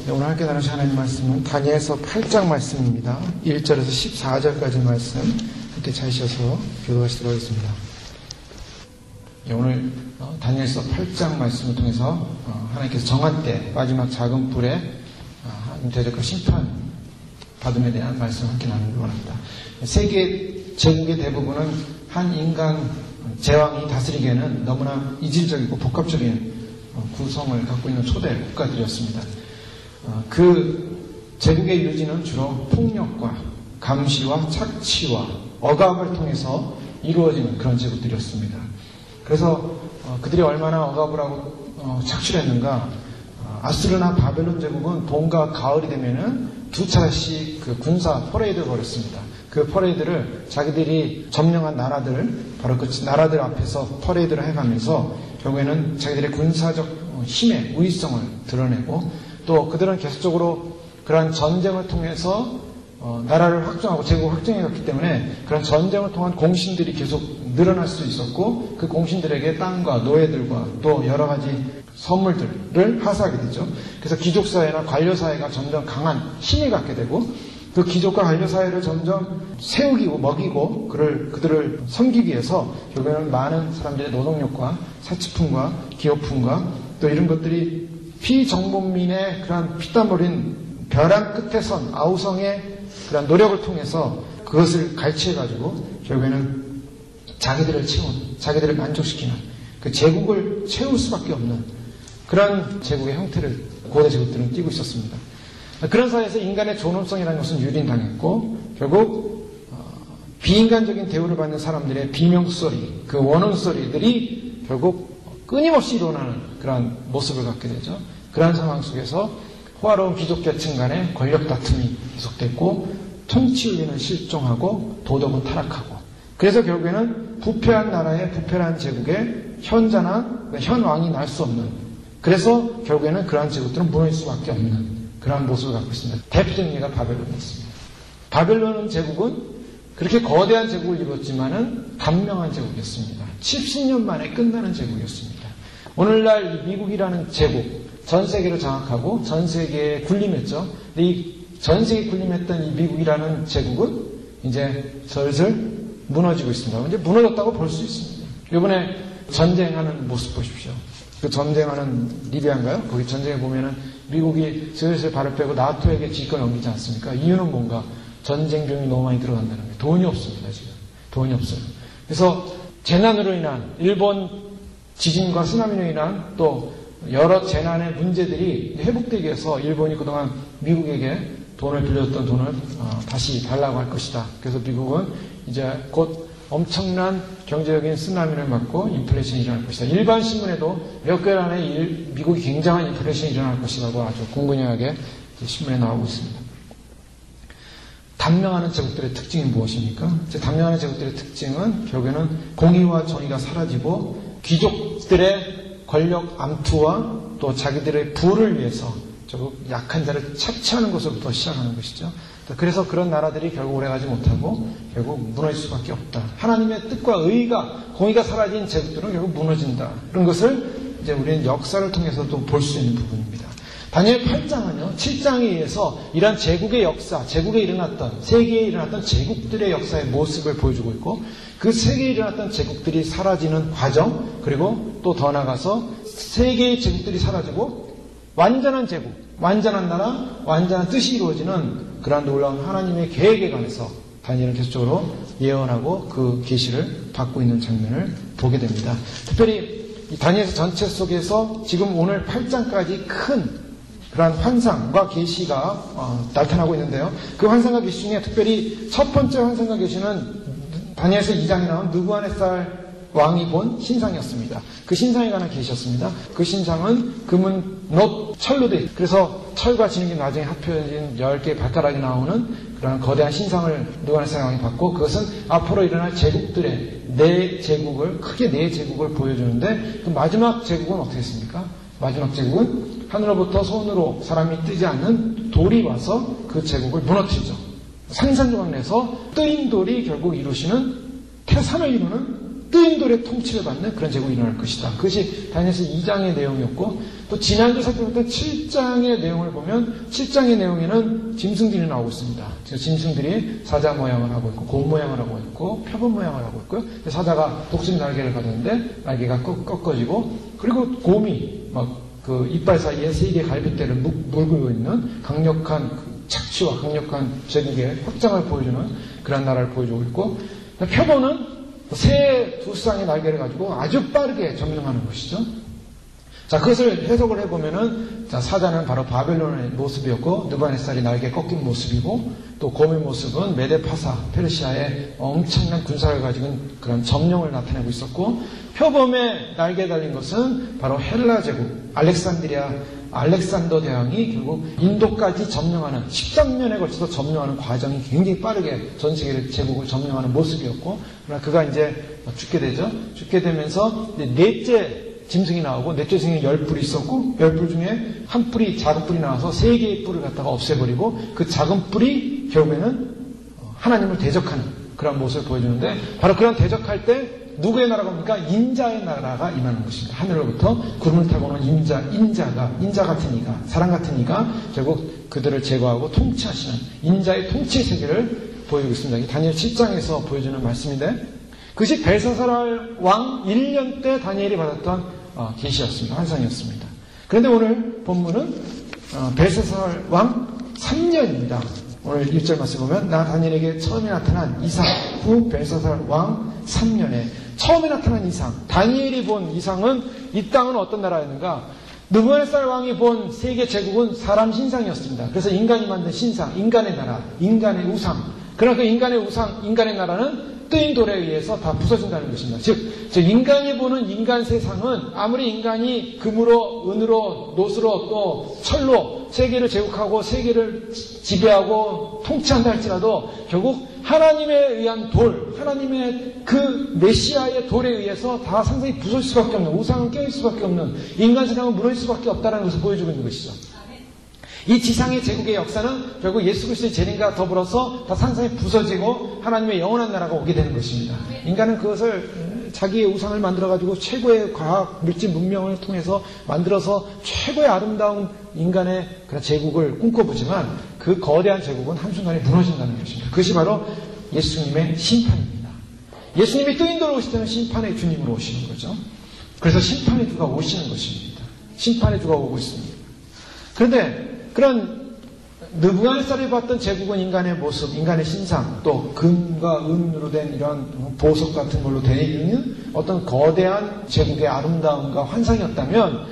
오늘 함께 나누실 하나님 말씀은 다니엘서 8장 말씀입니다. 1절에서 14절까지 말씀 함께 찾으셔서 교도하시도록 하겠습니다. 오늘 다니엘서 8장 말씀을 통해서 하나님께서 정한 때 마지막 작은 불에 대적과 심판 받음에 대한 말씀을 함께 나누려고 합니다. 세계 제국의 대부분은 한 인간 제왕이 다스리기에는 너무나 이질적이고 복합적인 구성을 갖고 있는 초대 국가들이었습니다. 그 제국의 유지는 주로 폭력과 감시와 착취와 억압을 통해서 이루어지는 그런 제국들이었습니다. 그래서 그들이 얼마나 억압을 하고 착취를 했는가, 아수르나 바벨론 제국은 봄과 가을이 되면은 두 차례씩 그 군사 퍼레이드를 벌였습니다. 그 퍼레이드를 자기들이 점령한 나라들, 바로 그 나라들 앞에서 퍼레이드를 해가면서 결국에는 자기들의 군사적 힘의 우위성을 드러내고, 또 그들은 계속적으로 그러한 전쟁을 통해서 나라를 확정하고 제국을 확정해갔기 때문에 그런 전쟁을 통한 공신들이 계속 늘어날 수 있었고, 그 공신들에게 땅과 노예들과 또 여러 가지 선물들을 하사하게 되죠. 그래서 귀족사회나 관료사회가 점점 강한 힘을 갖게 되고, 그 귀족과 관료사회를 점점 세우고 먹이고 그들을 섬기기 위해서 결국에는 많은 사람들의 노동력과 사치품과 기업품과 또 이런 것들이 피정복민의 그러한 피땀 흘린 벼랑 끝에 선 아우성의 그런 노력을 통해서 그것을 갈취해가지고 결국에는 자기들을 채운, 자기들을 만족시키는 그 제국을 채울 수밖에 없는 그런 제국의 형태를 고대 제국들은 띠고 있었습니다. 그런 사회에서 인간의 존엄성이라는 것은 유린당했고, 결국 비인간적인 대우를 받는 사람들의 비명소리, 그 원혼소리들이 결국 끊임없이 일어나는 그런 모습을 갖게 되죠. 그런 상황 속에서 호화로운 귀족계층 간의 권력 다툼이 계속됐고, 통치의는 실종하고 도덕은 타락하고, 그래서 결국에는 부패한 나라의 부패한 제국의 현자나 현왕이 날 수 없는, 그래서 결국에는 그러한 제국들은 무너질 수밖에 없는 그러한 모습을 갖고 있습니다. 대표적인 예가 바벨론이었습니다. 바벨론 제국은 그렇게 거대한 제국을 이뤘지만은 단명한 제국이었습니다. 70년 만에 끝나는 제국이었습니다. 오늘날 미국이라는 제국, 전 세계를 장악하고 전 세계에 군림했죠. 근데 이 전 세계에 군림했던 이 미국이라는 제국은 이제 슬슬 무너지고 있습니다. 이제 무너졌다고 볼 수 있습니다. 이번에 전쟁하는 모습 보십시오. 그 전쟁하는 리비아인가요? 거기 전쟁에 보면은 미국이 슬슬 발을 빼고 나토에게 지휘권을 넘기지 않습니까? 이유는 뭔가? 전쟁 비용이 너무 많이 들어간다는 거예요. 돈이 없습니다, 지금. 돈이 없어요. 그래서 재난으로 인한, 일본 지진과 쓰나미로 인한 또 여러 재난의 문제들이 회복되기 위해서 일본이 그동안 미국에게 돈을 빌려줬던 돈을 다시 달라고 할 것이다. 그래서 미국은 이제 곧 엄청난 경제적인 쓰나미를 맞고 인플레이션이 일어날 것이다. 일반 신문에도 몇 개월 안에 미국이 굉장한 인플레이션이 일어날 것이라고 아주 공군형하게 신문에 나오고 있습니다. 단명하는 제국들의 특징이 무엇입니까? 단명하는 제국들의 특징은 결국에는 공의와 정의가 사라지고 귀족들의 권력 암투와 또 자기들의 부를 위해서 결국 약한 자를 착취하는 것으로부터 시작하는 것이죠. 그래서 그런 나라들이 결국 오래가지 못하고 결국 무너질 수밖에 없다. 하나님의 뜻과 의가, 공의가 사라진 제국들은 결국 무너진다. 그런 것을 이제 우리는 역사를 통해서도 볼 수 있는 부분입니다. 다니엘 8장은요, 7장에 의해서 이러한 제국의 역사, 제국에 일어났던, 세계에 일어났던 제국들의 역사의 모습을 보여주고 있고, 그 세계에 일어났던 제국들이 사라지는 과정, 그리고 또 더 나아가서 세계의 제국들이 사라지고 완전한 제국, 완전한 나라, 완전한 뜻이 이루어지는 그러한 놀라운 하나님의 계획에 관해서 다니엘은 계속적으로 예언하고 그 계시를 받고 있는 장면을 보게 됩니다. 특별히 이 다니엘서 전체 속에서 지금 오늘 8장까지 큰 그러한 환상과 계시가 나타나고 있는데요. 그 환상과 계시 중에 특별히 첫 번째 환상과 계시는 다니엘서 2장에 나온 느부갓네살 왕이 본 신상이었습니다. 그 신상에 관한 계시였습니다. 그 신상은 금은 놋, 철로 돼 있어요. 그래서 철과 진흙이 나중에 합쳐진 10개의 발가락이 나오는 그런 거대한 신상을 느부갓네살 왕이 받고, 그것은 앞으로 일어날 제국들의 크게 네 제국을 보여주는데, 그 마지막 제국은 어떻게 했습니까? 마지막 제국은 하늘로부터 손으로 사람이 뜨지 않는 돌이 와서 그 제국을 무너뜨리죠. 산산조각 내서 뜨인 돌이 결국 이루시는 태산을 이루는 뜨인 돌의 통치를 받는 그런 제국이 일어날 것이다. 그것이 다니엘서 2장의 내용이었고, 또 지난주 살펴봤던 7장의 내용을 보면 7장의 내용에는 짐승들이 나오고 있습니다. 짐승들이 사자 모양을 하고 있고 곰 모양을 하고 있고 표범 모양을 하고 있고요. 사자가 독수리 날개를 가졌는데 날개가 꺾어지고 그리고 곰이 막 그 이빨 사이에 3개의 갈빗대를 물고 있는 강력한 착취와 강력한 제국의 확장을 보여주는 그런 나라를 보여주고 있고 표범은 새 2쌍의 날개를 가지고 아주 빠르게 점령하는 것이죠. 자, 그것을 해석을 해보면은, 자, 사자는 바로 바벨론의 모습이었고, 느부갓네살이 날개 꺾인 모습이고, 또 곰의 모습은 메데파사, 페르시아의 엄청난 군사를 가지고 그런 점령을 나타내고 있었고, 표범의 날개 달린 것은 바로 헬라 제국, 알렉산더 대왕이 결국 인도까지 점령하는, 13년에 걸쳐서 점령하는 과정이 굉장히 빠르게 전 세계 제국을 점령하는 모습이었고, 그러나 그가 이제 죽게 되죠. 죽게 되면서 넷째 짐승이 나오고 넷째 짐승에 10뿔이 있었고 10뿔 중에 한 뿔이 작은 뿔이 나와서 3개의 뿔을 갖다가 없애버리고 그 작은 뿔이 결국에는 하나님을 대적하는 그런 모습을 보여주는데 바로 그런 대적할 때 누구의 나라가 옵니까? 인자의 나라가 임하는 것입니다. 하늘로부터 구름을 타고 오는 인자 같은 이가 사랑 같은 이가 결국 그들을 제거하고 통치하시는 인자의 통치 세계를 보여주고 있습니다. 이 다니엘 7장에서 보여주는 말씀인데 그것이 벨사살 왕 1년 때 다니엘이 받았던 계시였습니다. 환상이었습니다. 그런데 오늘 본문은 벨사살 왕 3년입니다. 오늘 1절 말씀 보면 나 다니엘에게 처음에 나타난 이상 후 벨사살 왕 3년에 처음에 나타난 이상 다니엘이 본 이상은 이 땅은 어떤 나라였는가? 느부갓네살 왕이 본 세계 제국은 사람 신상이었습니다. 그래서 인간이 만든 신상, 인간의 나라, 인간의 우상. 그러나 그 인간의 우상, 인간의 나라는 뜨인 돌에 의해서 다 부서진다는 것입니다. 즉 인간이 보는 인간 세상은 아무리 인간이 금으로, 은으로, 노수로 또 철로 세계를 제국하고 세계를 지배하고 통치한다 할지라도 결국 하나님에 의한 돌, 하나님의 그 메시아의 돌에 의해서 다 상당히 부서질 수밖에 없는, 우상은 깨질 수밖에 없는, 인간 세상은 무너질 수밖에 없다는 것을 보여주고 있는 것이죠. 이 지상의 제국의 역사는 결국 예수 그리스도의 재림과 더불어서 다 상상이 부서지고 하나님의 영원한 나라가 오게 되는 것입니다. 인간은 그것을 자기의 우상을 만들어가지고 최고의 과학, 물질, 문명을 통해서 만들어서 최고의 아름다운 인간의 그런 제국을 꿈꿔보지만 그 거대한 제국은 한순간에 무너진다는 것입니다. 그것이 바로 예수님의 심판입니다. 예수님이 뜨인 돌로 오실 때는 심판의 주님으로 오시는 거죠. 그래서 심판의 주가 오시는 것입니다. 심판의 주가 오고 있습니다. 그런데 그런 느부갓네살이 봤던 제국은 인간의 모습, 인간의 신상, 또 금과 은으로 된 이런 보석 같은 걸로 되어 있는 어떤 거대한 제국의 아름다움과 환상이었다면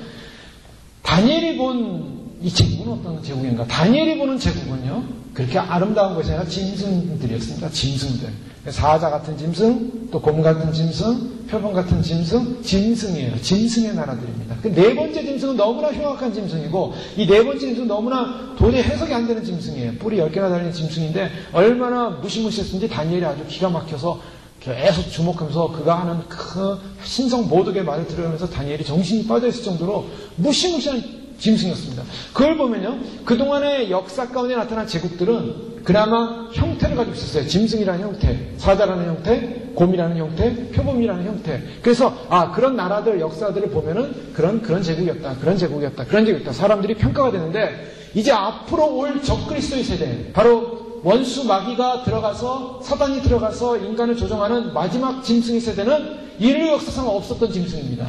다니엘이 본 이 제국은 어떤 제국인가? 다니엘이 보는 제국은요 그렇게 아름다운 것이 아니라 짐승들이었습니다. 짐승들. 사자 같은 짐승, 또 곰 같은 짐승, 표범 같은 짐승, 짐승이에요. 짐승의 나라들입니다. 그 네 번째 짐승은 너무나 흉악한 짐승이고 이 네 번째 짐승은 너무나 도저히 해석이 안 되는 짐승이에요. 뿔이 10개나 달린 짐승인데 얼마나 무시무시했는지 다니엘이 아주 기가 막혀서 계속 주목하면서 그가 하는 그 신성 모독의 말을 들으면서 다니엘이 정신이 빠져있을 정도로 무시무시한 짐승이었습니다. 그걸 보면요. 그동안의 역사 가운데 나타난 제국들은 그나마 형태를 가지고 있었어요. 짐승이라는 형태, 사자라는 형태, 곰이라는 형태, 표범이라는 형태. 그래서 그런 나라들, 역사들을 보면은 그런 제국이었다. 그런 제국이었다. 사람들이 평가가 되는데 이제 앞으로 올 적그리스도의 세대, 바로 원수 마귀가 들어가서 사단이 들어가서 인간을 조종하는 마지막 짐승의 세대는 인류 역사상 없었던 짐승입니다.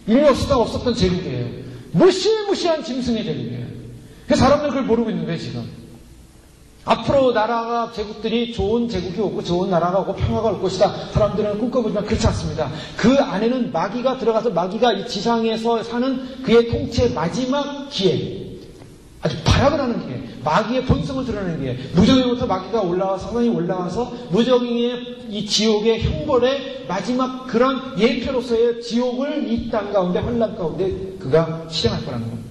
인류 역사상 없었던 제국이에요. 무시무시한 짐승의 제국이에요. 그래서 사람들은 그걸 모르고 있는 거예요, 지금. 앞으로 나라가, 제국들이 좋은 제국이 오고 좋은 나라가 오고 평화가 올 것이다. 사람들은 꿈꿔보지만 그렇지 않습니다. 그 안에는 마귀가 들어가서 마귀가 이 지상에서 사는 그의 통치의 마지막 기회. 아주 발악을 하는 기회. 마귀의 본성을 드러내는 기회. 무적행부터 마귀가 올라와서, 사단이 올라와서 무적행의 이 지옥의 형벌의 마지막 그런 예표로서의 지옥을 이 땅 가운데, 환란 가운데 그가 실행할 거라는 겁니다.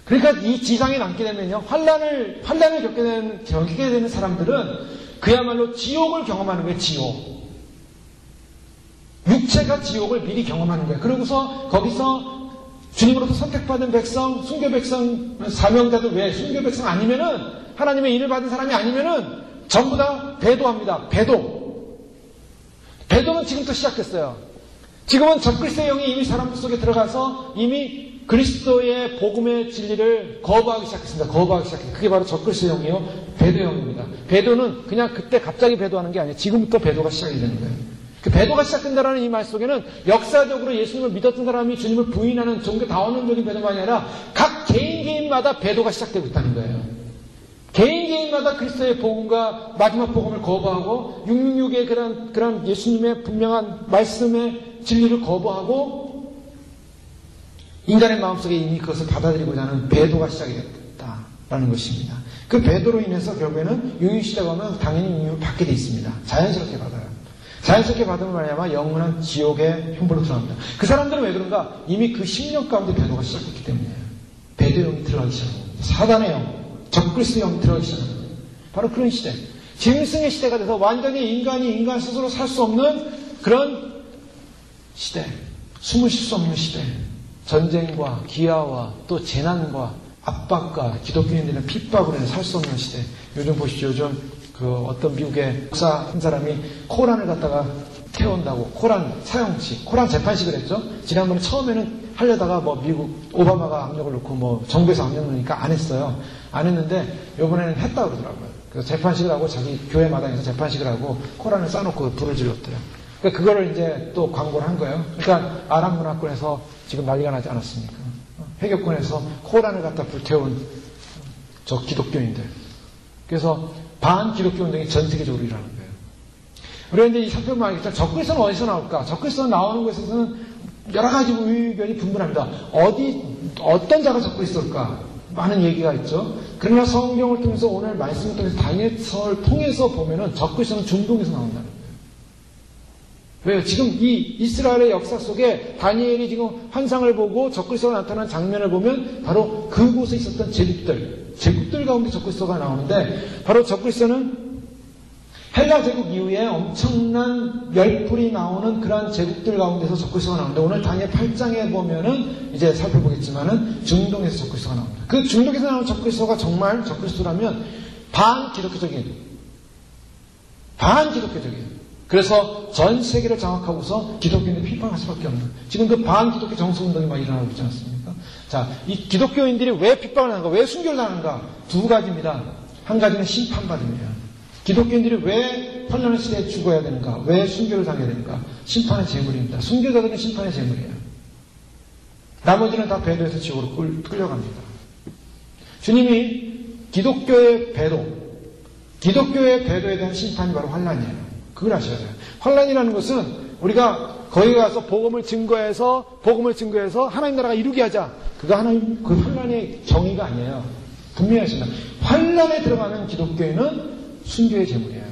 그러니까 이 지상에 남게 되면요, 환란을 겪게 되는 사람들은 그야말로 지옥을 경험하는 거예요, 지옥. 육체가 지옥을 미리 경험하는 거예요. 그러고서 거기서 주님으로부터 선택받은 백성, 순교 백성, 사명자들 왜 순교 백성 아니면은, 하나님의 인을 받은 사람이 아니면은 전부 다 배도합니다. 배도. 배도는 지금부터 시작됐어요. 지금은 적그리스도의 영이 이미 사람들 속에 들어가서 이미 그리스도의 복음의 진리를 거부하기 시작했습니다. 거부하기 시작했습니다. 그게 바로 적그리스도형이요, 배도형입니다. 배도는 그냥 그때 갑자기 배도하는 게 아니에요. 지금부터 배도가 시작이 되는 거예요. 그 배도가 시작된다는 이 말 속에는 역사적으로 예수님을 믿었던 사람이 주님을 부인하는 종교다원론적인 배도가 아니라 각 개인마다 배도가 시작되고 있다는 거예요. 개인마다 그리스도의 복음과 마지막 복음을 거부하고 666의 그런 예수님의 분명한 말씀의 진리를 거부하고 인간의 마음속에 이미 그것을 받아들이고자 하는 배도가 시작이 됐다라는 것입니다. 그 배도로 인해서 결국에는 유유시대가 오면 당연히 유유를 받게 돼 있습니다. 자연스럽게 받아요. 자연스럽게 받으면 말이야마 영원한 지옥의 형벌로 들어갑니다. 그 사람들은 왜 그런가? 이미 그 10년 가운데 배도가 시작했기 때문이에요. 배도형이 들어가기 시작합니다. 사단의 영, 적그리스도형이 들어가기 시작합니다. 바로 그런 시대. 짐승의 시대가 돼서 완전히 인간이 인간 스스로 살 수 없는 그런 시대. 숨을 쉴 수 없는 시대. 전쟁과 기아와 또 재난과 압박과 기독교인들의 핍박으로 인해 살 수 없는 시대. 요즘 보십시오. 요즘 어떤 미국의 목사 한 사람이 코란을 갖다가 태운다고 코란 사형치, 코란 재판식을 했죠. 지난번에 처음에는 하려다가 미국 오바마가 압력을 넣고 정부에서 압력을 넣으니까 안 했어요. 안 했는데 이번에는 했다고 그러더라고요. 그래서 재판식을 하고 자기 교회 마당에서 재판식을 하고 코란을 싸놓고 불을 질렀대요. 그러니까 그거를 이제 또 광고를 한 거예요. 그러니까 아랍 문화권에서 지금 난리가 나지 않았습니까? 회교권에서 코란을 갖다 불태운 저 기독교인들. 그래서 반기독교 운동이 전 세계적으로 일어나는 거예요. 우리가 이제 이 살펴보면 알겠죠. 적그리스도는 어디서 나올까? 적그리스도 나오는 곳에서는 여러 가지 의견이 분분합니다. 어떤 자가 적그리스도일까? 많은 얘기가 있죠. 그러나 성경을 통해서 오늘 말씀을 통해서 다니엘서를 통해서 보면은 적그리스도는 중동에서 나온다는 거예요. 왜요? 지금 이 이스라엘의 역사 속에 다니엘이 지금 환상을 보고 적그리스도가 나타난 장면을 보면 바로 그곳에 있었던 제국들 가운데 적그리스도가 나오는데 바로 적그리스도는 헬라 제국 이후에 엄청난 열풀이 나오는 그러한 제국들 가운데서 적그리스도가 나오는데 오늘 다니엘 8장에 보면은 이제 살펴보겠지만은 중동에서 적그리스도가 나옵니다. 그 중동에서 나오는 적그리스도가 정말 적그리스도라면 반기독교적인 그래서 전 세계를 장악하고서 기독교인을批判할 수밖에 없는 지금 그 반기독교 정서운동이 막 일어나고 있지 않습니까? 자, 이 기독교인들이 왜 핍박을 하는가? 왜 순교를 하는가? 두 가지입니다. 한 가지는 심판받음이에요. 기독교인들이 왜 환란의 시대에 죽어야 되는가? 왜 순교를 당해야 되는가? 심판의 제물입니다. 순교자들은 심판의 제물이에요. 나머지는 다 배도해서 지옥으로 끌려갑니다. 주님이 기독교의 배도에 대한 심판이 바로 환란이에요. 그걸 아셔야 돼요. 환란이라는 것은 우리가 거기 가서 복음을 증거해서 하나님 나라가 이루게 하자. 그거 하나님 그 환란의 정의가 아니에요. 분명히 하신다. 환란에 들어가는 기독교인은 순교의 제물이에요.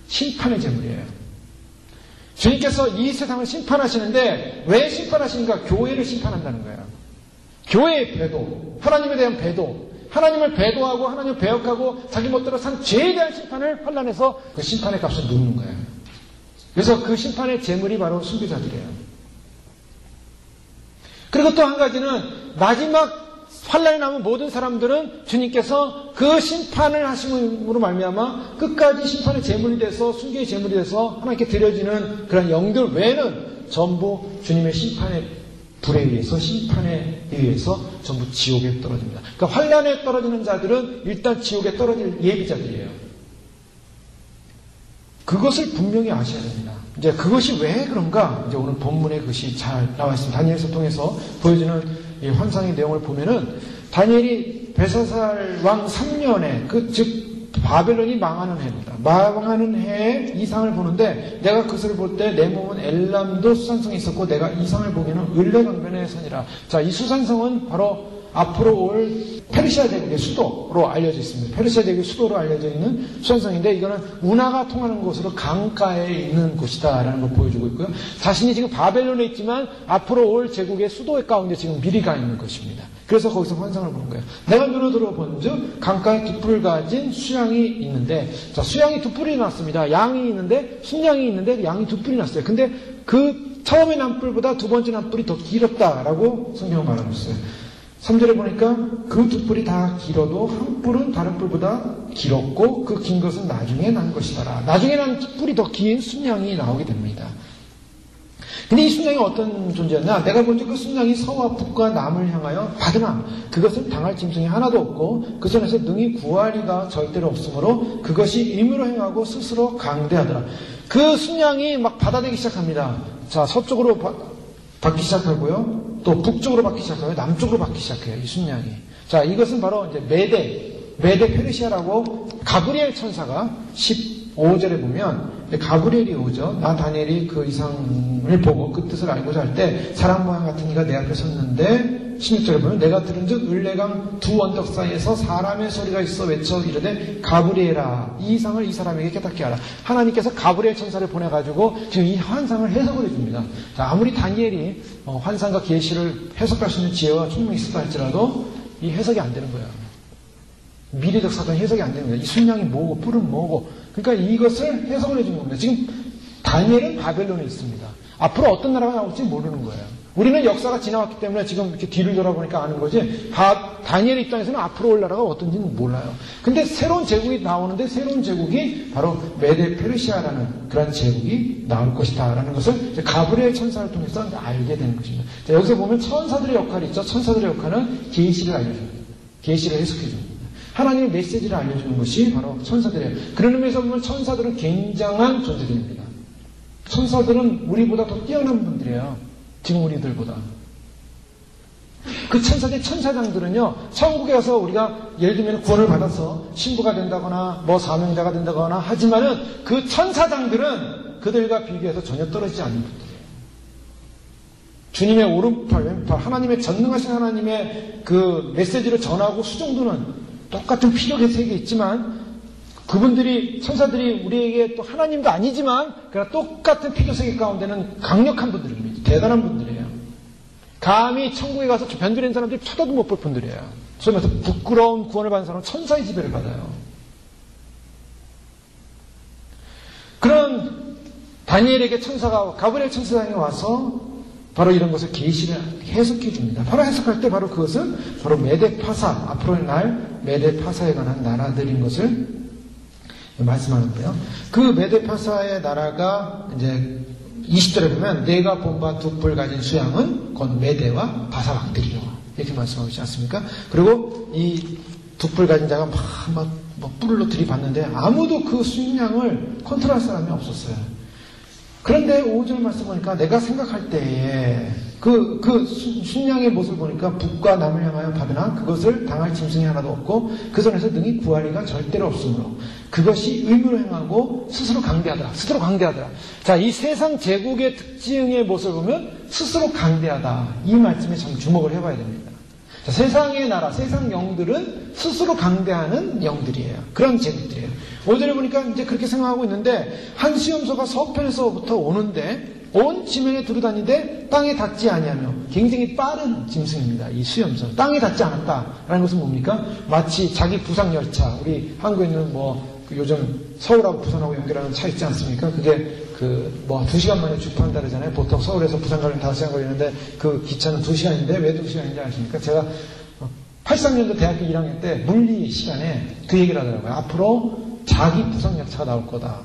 심판의 제물이에요. 주님께서 이 세상을 심판하시는데 왜 심판하시는가? 교회를 심판한다는 거예요. 교회의 배도, 하나님에 대한 배도, 하나님을 배도하고 하나님을 배역하고 자기 멋대로 산 죄에 대한 심판을 환란해서 그 심판의 값을 묻는 거예요. 그래서 그 심판의 제물이 바로 순교자들이에요. 그리고 또 한 가지는 마지막 환란이 남은 모든 사람들은 주님께서 그 심판을 하심으로 말미암아 끝까지 심판의 제물이 돼서 순교의 제물이 돼서 하나님께 드려지는 그런 영들 외에는 전부 주님의 심판의 불에 의해서 심판에 의해서 전부 지옥에 떨어집니다. 그러니까 환란에 떨어지는 자들은 일단 지옥에 떨어질 예비자들이에요. 그것을 분명히 아셔야 됩니다. 이제 그것이 왜 그런가? 이제 오늘 본문에 그것이 잘 나와 있습니다. 다니엘서 통해서 보여주는 이 환상의 내용을 보면은 다니엘이 벨사살 왕 3년에 즉 바벨론이 망하는 해입니다. 망하는 해에 이상을 보는데 내가 그것을 볼 때 내 몸은 엘람도 수산성이 있었고 내가 이상을 보기에는 을레강변의 선이라. 자, 이 수산성은 바로 앞으로 올 페르시아 제국의 수도로 알려져 있습니다. 페르시아 제국의 수도로 알려져 있는 수산성인데 이거는 운하가 통하는 곳으로 강가에 있는 곳이다라는 걸 보여주고 있고요. 자신이 지금 바벨론에 있지만 앞으로 올 제국의 수도 가운데 지금 미리 가 있는 것입니다. 그래서 거기서 환상을 보는 거예요. 내가 눈을 들어본즉 강가에 두 뿔 가진 수양이 있는데, 자, 수양이 두 뿔이 났습니다. 양이 있는데 순양이 있는데 양이 두 뿔이 났어요. 근데 그 처음에 난 뿔보다 두 번째 난 뿔이 더 길었다라고 성경은 말하고 있어요. 3절에 보니까 그 두 뿔이 다 길어도 한 뿔은 다른 뿔보다 길었고 그 긴 것은 나중에 난 것이더라. 나중에 난 뿔이 더 긴 순양이 나오게 됩니다. 근데 이 순양이 어떤 존재였나? 내가 볼 때 그 순양이 서와 북과 남을 향하여 받으나 그것을 당할 짐승이 하나도 없고 그 손에서 능히 구하리가 절대로 없으므로 그것이 임으로 행하고 스스로 강대하더라. 그 순양이 막 받아들이기 시작합니다. 자, 서쪽으로 받기 시작하고요. 또 북쪽으로 받기 시작하고요. 남쪽으로 받기 시작해요. 이 순양이. 자, 이것은 바로 이제 메데 페르시아라고 가브리엘 천사가 15절에 보면 가브리엘이 오죠. 나 다니엘이 그 이상을 보고 그 뜻을 알고자 할 때 사람 모양 같은 이가 내 앞에 섰는데 16절에 보면 내가 들은즉 을레강 두 언덕 사이에서 사람의 소리가 있어 외쳐 이르되 가브리엘아 이 이상을 이 사람에게 깨닫게 하라. 하나님께서 가브리엘 천사를 보내가지고 지금 이 환상을 해석을 해줍니다. 자, 아무리 다니엘이 환상과 계시를 해석할 수 있는 지혜와 총명이 있었다 할지라도 이 해석이 안 되는 거예요. 미래적 사건이 해석이 안 되는 거예요. 이 순양이 뭐고 뿔은 뭐고. 그러니까 이것을 해석을 해주는 겁니다. 지금 다니엘은 바벨론에 있습니다. 앞으로 어떤 나라가 나올지 모르는 거예요. 우리는 역사가 지나왔기 때문에 지금 이렇게 뒤를 돌아보니까 아는 거지 다니엘 입장에서는 앞으로 올 나라가 어떤지는 몰라요. 근데 새로운 제국이 나오는데 새로운 제국이 바로 메데 페르시아라는 그런 제국이 나올 것이다 라는 것을 가브리엘 천사를 통해서 알게 되는 것입니다. 자, 여기서 보면 천사들의 역할이 있죠. 천사들의 역할은 계시를 알려줍니다. 계시를 해석해줍니다. 하나님의 메시지를 알려주는 것이 바로 천사들이에요. 그런 의미에서 보면 천사들은 굉장한 존재들입니다. 천사들은 우리보다 더 뛰어난 분들이에요. 지금 우리들보다. 그 천사장들은요, 천국에 가서 우리가 예를 들면 구원을 받아서 신부가 된다거나 뭐 사명자가 된다거나 하지만은 그 천사장들은 그들과 비교해서 전혀 떨어지지 않는 분들이에요. 주님의 오른팔, 왼팔, 하나님의 전능하신 하나님의 그 메시지를 전하고 수종도는 똑같은 피력의 세계에 있지만 그분들이 천사들이 우리에게 또 하나님도 아니지만 그러나 똑같은 피력 세계 가운데는 강력한 분들입니다. 대단한 분들이에요. 감히 천국에 가서 변두리는 사람들이 쳐다도 못 볼 분들이에요. 소위 말해서 부끄러운 구원을 받은 사람은 천사의 지배를 받아요. 그런 다니엘에게 천사가 가브리엘 천사장이 와서 바로 이런 것을 계시를 해석해 줍니다. 바로 해석할 때 바로 그것은 바로 메데파사, 앞으로의 날 메데파사에 관한 나라들인 것을 말씀하는 거예요. 그 메데파사의 나라가 이제 20절에 보면 내가 본 바 두 뿔 가진 수양은 곧 메데와 바사 왕들이라 이렇게 말씀하고 있지 않습니까? 그리고 이 두 뿔 가진 자가 막 뿔로 들이받는데 아무도 그 순양을 컨트롤할 사람이 없었어요. 그런데 5절 말씀 보니까 내가 생각할 때에 그 순양의 모습을 보니까 북과 남을 향하여 받으나 그것을 당할 짐승이 하나도 없고 그 손에서 능히 구하리가 절대로 없으므로 그것이 의무로 행하고 스스로 강대하더라. 스스로 강대하더라. 자, 이 세상 제국의 특징의 모습을 보면 스스로 강대하다. 이 말씀에 참 주목을 해봐야 됩니다. 자, 세상의 나라, 세상 영들은 스스로 강대하는 영들이에요. 그런 제국들이에요. 5절에 보니까 이제 그렇게 생각하고 있는데 한 수염소가 서편에서부터 오는데 온 지면에 두루다니되 땅에 닿지 아니하며 굉장히 빠른 짐승입니다. 이 수염소. 땅에 닿지 않았다라는 것은 뭡니까? 마치 자기 부상열차. 우리 한국에 있는 요즘 서울하고 부산하고 연결하는 차 있지 않습니까? 그게 2시간 만에 주파한다 그러잖아요. 보통 서울에서 부산 가려면 5시간 걸리는데 그 기차는 2시간인데 왜 2시간인지 아십니까? 제가 83년도 대학교 1학년 때 물리 시간에 그 얘기를 하더라고요. 앞으로 자기 부상열차가 나올 거다.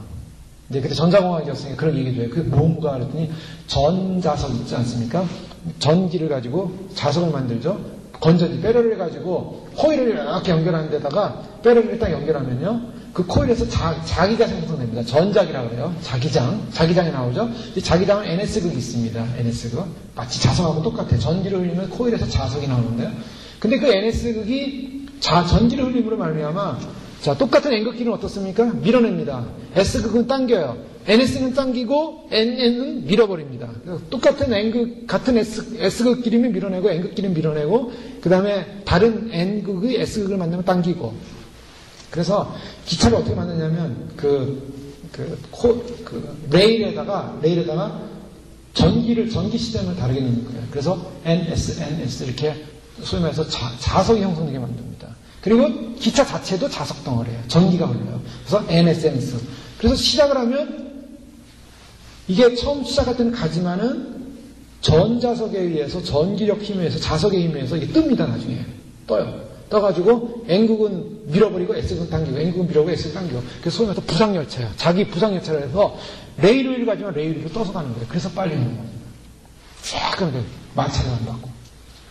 이제 그때 전자공학이었으니까 그런 얘기를 해요. 그게 뭔가 그랬더니 전자석 있지 않습니까? 전기를 가지고 자석을 만들죠. 건전지, 배럴을 가지고 코일을 이렇게 연결하는 데다가 배럴을 딱 연결하면요. 그 코일에서 자기가 생성됩니다. 전자기라고 그래요. 자기장이 나오죠. 이 자기장은 NS극이 있습니다. NS극. 마치 자석하고 똑같아요. 전기를 흘리면 코일에서 자석이 나오는데요. 근데 그 NS극이 전기를 흘림으로 말미암아 자, 똑같은 N극끼리는 어떻습니까? 밀어냅니다. S극은 당겨요. NS는 당기고 NN은 밀어버립니다. 똑같은 N극, 같은 S극끼리는 밀어내고 N극끼리는 밀어내고 그 다음에 다른 N극의 S극을 만나면 당기고 그래서 기차를 어떻게 만드냐면 레일에다가 전기 시스템을 다르게 넣는 거예요. 그래서 NS 이렇게 소위 말해서 자석이 형성되게 만듭니다. 그리고 기차 자체도 자석 덩어리예요. 전기가 흘러요. 그래서 NSNS. 그래서 시작을 하면 이게 처음 시작할 때는 가지만은 전자석에 의해서 전기력 힘에 의해서 자석에 힘에 의해서 이게 뜹니다. 나중에 떠요. 떠가지고 N극은 밀어버리고 S극은 당기고 N극은 밀어버리고 S극은 당기고 그래서 소위 말해서 부상열차예요. 자기 부상열차를 해서 레일 위를 가지만 레일 위로 떠서 가는 거예요. 그래서 빨리 가는 겁니다. 약간 마찰을 한다고.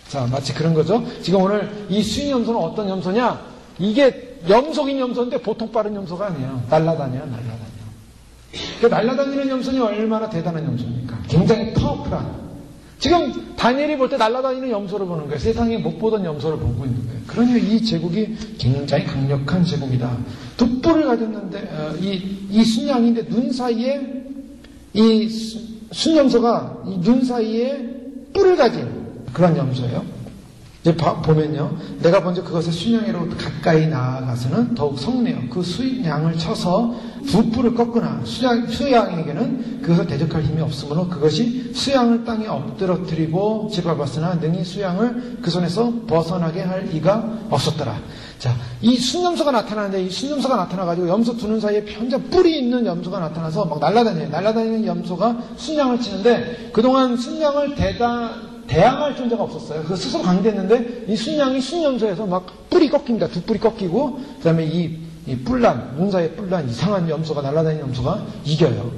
자, 마치 그런 거죠. 지금 오늘 이 수인염소는 어떤 염소냐? 이게 염소긴 염소인데 보통 빠른 염소가 아니에요. 날라다녀요. 그 날라다니는 염소는 얼마나 대단한 염소입니까? 굉장히 파워풀한. 지금 다니엘이 볼 때 날아다니는 염소를 보는 거예요. 세상에 못 보던 염소를 보고 있는 거예요. 그러니 이 제국이 굉장히 강력한 제국이다. 두 뿔을 가졌는데 이 순양인데 눈 사이에 이 순염소가 이 눈 사이에 뿔을 가진 그런 염소예요. 이제 보면요, 내가 먼저 그것의 순양으로 가까이 나아가서는 더욱 성내어 그 순양을 쳐서 두 뿔을 꺾으나 수양에게는 그것을 대적할 힘이 없으므로 그것이 수양을 땅에 엎드러뜨리고 짓밟았으나 능히 수양을 그 손에서 벗어나게 할 이가 없었더라. 자, 이 순염소가 나타나는데 이 순염소가 나타나가지고 염소 두 눈 사이에 혼자 뿔이 있는 염소가 나타나서 막 날아다녀요. 날아다니는 염소가 순양을 치는데 그동안 순양을 대항할 존재가 없었어요. 그 스스로 강대했는데 이 순양이 순염소에서 막 뿔이 꺾입니다. 두 뿔이 꺾이고 그 다음에 이 뿔난, 눈 사이에 뿔난 이상한 염소가 날아다니는 염소가 이겨요.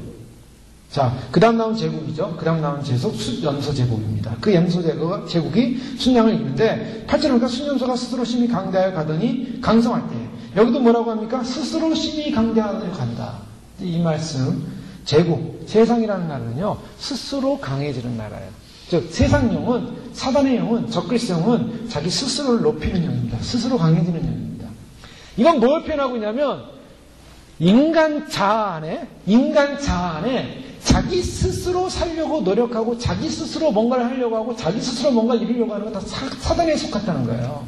자, 그 다음 나온 제국이죠. 그 다음 나온 제국 순염소 제국입니다. 그 염소 제국이 순양을 이기는데 8절에 보니까 순염소가 스스로 심히 강대하여 가더니 강성할 때 여기도 뭐라고 합니까? 스스로 심히 강대하여 간다. 이 말씀 제국, 세상이라는 나라는요 스스로 강해지는 나라예요. 즉 세상 영은, 사단의 영은, 적그리스도 영은 자기 스스로를 높이는 영입니다. 스스로 강해지는 영입니다. 이건 뭘 표현하고 있냐면 인간 자아 안에 자기 스스로 살려고 노력하고 자기 스스로 뭔가를 하려고 하고 자기 스스로 뭔가를 이루려고 하는 건 다 사단에 속했다는 거예요.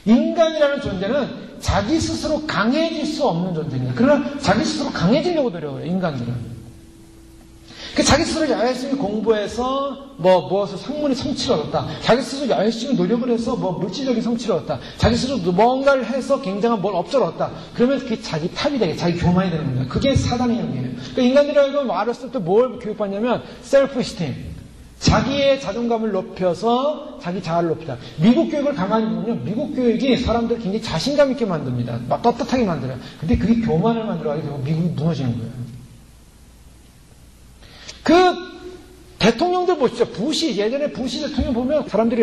인간이라는 존재는 자기 스스로 강해질 수 없는 존재입니다. 그러나 자기 스스로 강해지려고 노력을 해요. 인간들은. 자기 스스로 열심히 공부해서 무엇을 학문의 성취를 얻었다. 자기 스스로 열심히 노력을 해서 물질적인 성취를 얻었다. 자기 스스로 뭔가를 해서 굉장한 업적을 얻었다. 그러면 그게 자기 탑이 되게 자기 교만이 되는 겁니다. 그게 사단의 영이에요. 그러니까 인간들이 어렸을 때 뭘 교육받냐면 셀프 스팀. 자기의 자존감을 높여서 자기 자아를 높이다. 미국 교육을 가만히 보면요. 미국 교육이 사람들을 굉장히 자신감 있게 만듭니다. 막 떳떳하게 만들어요. 근데 그게 교만을 만들어가게 되고 미국이 무너지는 거예요. 그 대통령들 보십시오. 예전에 부시 대통령 보면 사람들이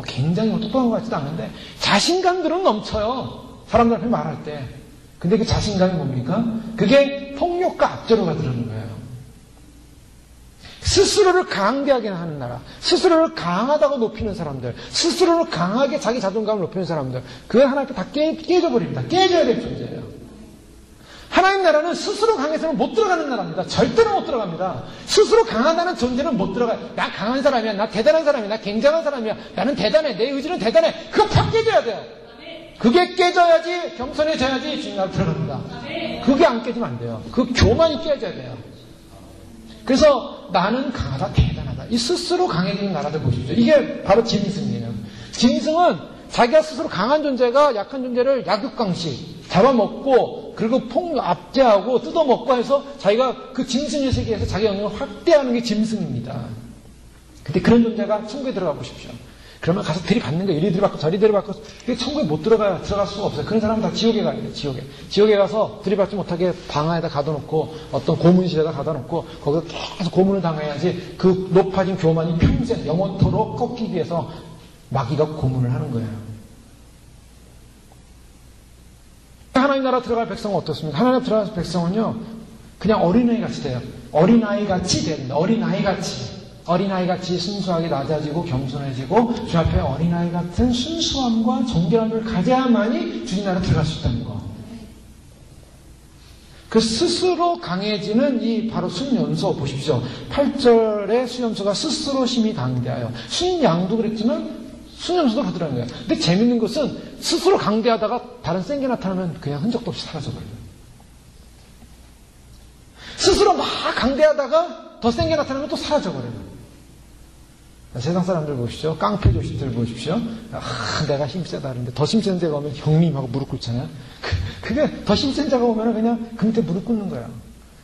굉장히 똑똑한 것 같지도 않은데 자신감들은 넘쳐요. 사람들 앞에 말할 때. 근데 그 자신감이 뭡니까? 그게 폭력과 압제로가 들어오는 거예요. 스스로를 강대하게 하는 나라, 스스로를 강하다고 높이는 사람들, 스스로를 강하게 자기 자존감을 높이는 사람들, 그걸 하나님께 다 깨져버립니다. 깨져야 될 존재예요. 하나님 나라는 스스로 강해서는 못 들어가는 나라입니다. 절대로 못 들어갑니다. 스스로 강하다는 존재는 못 들어가요. 나 강한 사람이야. 나 대단한 사람이야. 나 굉장한 사람이야. 나는 대단해. 내 의지는 대단해. 그거 다 깨져야 돼요. 그게 깨져야지 겸손해져야지 주님 나라 들어갑니다. 그게 안 깨지면 안 돼요. 그 교만이 깨져야 돼요. 그래서 나는 강하다. 대단하다. 이 스스로 강해지는 나라들 보십시오. 이게 바로 짐승이에요. 짐승은 자기가 스스로 강한 존재가 약한 존재를 약육강식 잡아먹고 그리고 압제하고 뜯어먹고 해서 자기가 그 짐승의 세계에서 자기 영역을 확대하는 게 짐승입니다. 근데 그런 존재가 천국에 들어가 보십시오. 그러면 가서 들이받는 거예요. 이리 들이받고 저리 들이받고 천국에 못 들어갈 수가 없어요. 그런 사람은 다 지옥에 가야 돼요. 지옥에 가서 들이받지 못하게 방 안에다 가둬놓고 어떤 고문실에다 가둬놓고 거기서 계속 고문을 당해야지 그 높아진 교만이 평생 영원토록 꺾이기 위해서 마귀가 고문을 하는 거예요. 하나님 나라 들어갈 백성은 어떻습니까? 하나님 나라 들어갈 백성은요, 그냥 어린아이 같이 돼요. 어린아이 같이 됩니다. 어린아이 같이 순수하게 낮아지고 겸손해지고 주 앞에 어린아이 같은 순수함과 정결함을 가져야만이 주님 나라 들어갈 수 있다는 거. 그 스스로 강해지는 이 바로 순염소 보십시오. 8절에 순염소가 스스로 심히 강대하여. 순양도 그랬지만 순염소도 그러더라는 거예요. 근데 재밌는 것은 스스로 강대하다가 다른 센 게 나타나면 그냥 흔적도 없이 사라져버려요. 스스로 막 강대하다가 더 센 게 나타나면 또 사라져버려요. 세상 사람들 보십시오. 깡패 조식들 보십시오. 내가 힘세다 그러는데 더 힘센 데가 오면 형님하고 무릎 꿇잖아요. 그게 더 힘센 자가 오면 그냥 그 밑에 무릎 꿇는 거예요.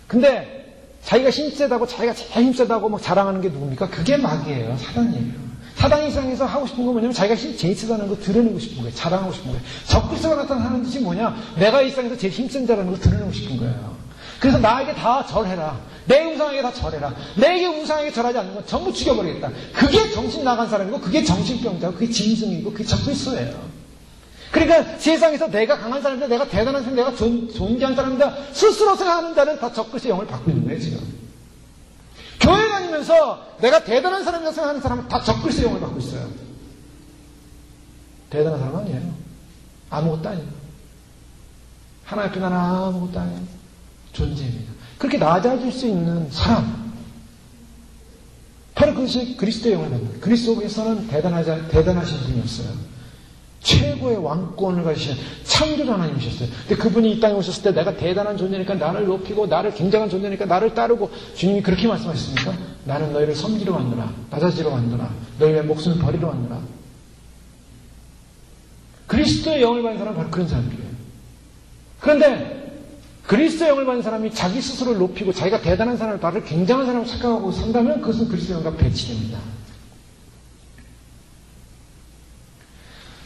근데 자기가 힘세다고 자기가 제일 힘세다고 막 자랑하는 게 누굽니까? 그게 마귀예요. 사단이에요. 사단이 세상에서 하고 싶은 건 뭐냐면 자기가 제일 세다는 거 드러내고 싶은 거예요. 자랑하고 싶은 거예요. 적그리스도가 나타나는 뜻이 뭐냐? 내가 이 세상에서 제일 힘센 자라는 걸 드러내고 싶은 거예요. 그래서 나에게 다 절해라. 내 우상에게 다 절해라. 내게 우상에게 절하지 않는 건 전부 죽여버리겠다. 그게 정신 나간 사람이고 그게 정신병자고 그게 짐승이고 그게 적그리스도예요. 그러니까 세상에서 내가 강한 사람이다, 내가 대단한 사람이다, 내가 존귀한 사람이다 스스로 생각하는 자는 다 적그리스도의 영을 받고 있는 거예요. 지금 교회 다니면서 내가 대단한 사람이라고 생각하는 사람은 다 적그리스도의 영을 받고 있어요. 대단한 사람 아니에요. 아무것도 아니에요. 하나님 앞에 나는 아무것도 아니에요. 존재입니다. 그렇게 낮아질 수 있는 사람, 바로 그것이 그리스도의 영을 받는 거예요. 그리스도께서는 대단하신 분이었어요. 최고의 왕권을 가지신 창조주 하나님이셨어요. 근데 그분이 이 땅에 오셨을 때 내가 대단한 존재니까 나를 높이고 나를 굉장한 존재니까 나를 따르고, 주님이 그렇게 말씀하셨습니까? 나는 너희를 섬기러 왔노라, 낮아지러 왔노라, 너희의 목숨을 버리러 왔노라. 그리스도의 영을 받는 사람은 바로 그런 사람들이에요. 그런데 그리스도의 영을 받는 사람이 자기 스스로를 높이고 자기가 대단한 사람을, 나를 굉장한 사람을 착각하고 산다면 그것은 그리스도의 영과 배치됩니다.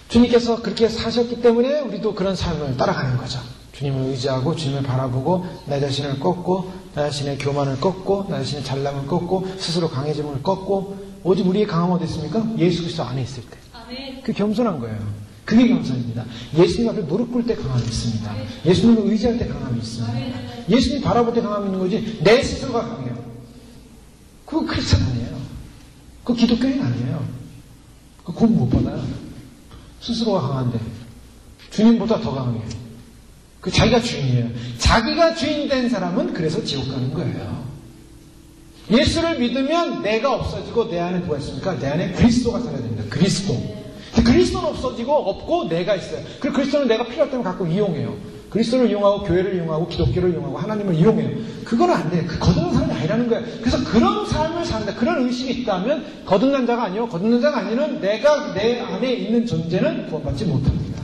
주님께서 그렇게 사셨기 때문에 우리도 그런 삶을 따라가는 거죠. 주님을 의지하고 주님을 바라보고 나 자신을 꺾고 나 자신의 교만을 꺾고 나 자신의 잘남을 꺾고 스스로 강해짐을 꺾고, 오직 우리의 강함은 어디 있습니까? 예수 그리스도 안에 있을 때. 그 겸손한 거예요. 그게 겸손입니다. 예수님 앞에 무릎 꿇을 때 강함이 있습니다. 예수님을 의지할 때 강함이 있습니다. 예수님 바라볼 때 강함이 있는 거지 내 스스로가 강해요. 그거 크리스찬 아니에요. 그거 기독교인 아니에요. 그거 공 못 받아요. 스스로가 강한데 주님보다 더 강해요. 그 자기가 주인이에요. 자기가 주인 된 사람은 그래서 지옥 가는 거예요. 예수를 믿으면 내가 없어지고 내 안에 누가 있습니까? 내 안에 그리스도가 살아야 됩니다. 그리스도. 그리스도는 없어지고 없고 내가 있어요. 그리고 그리스도는 내가 필요할 때만 갖고 이용해요. 그리스도를 이용하고 교회를 이용하고 기독교를 이용하고 하나님을 이용해요. 그거는 안 돼요. 그 거듭난 사람이 아니라는 거예요. 그래서 그런 삶을 산다, 그런 의식이 있다면 거듭난 자가 아니요, 거듭난 자가 아니는 내가 내 안에 있는 존재는 구원받지 못합니다.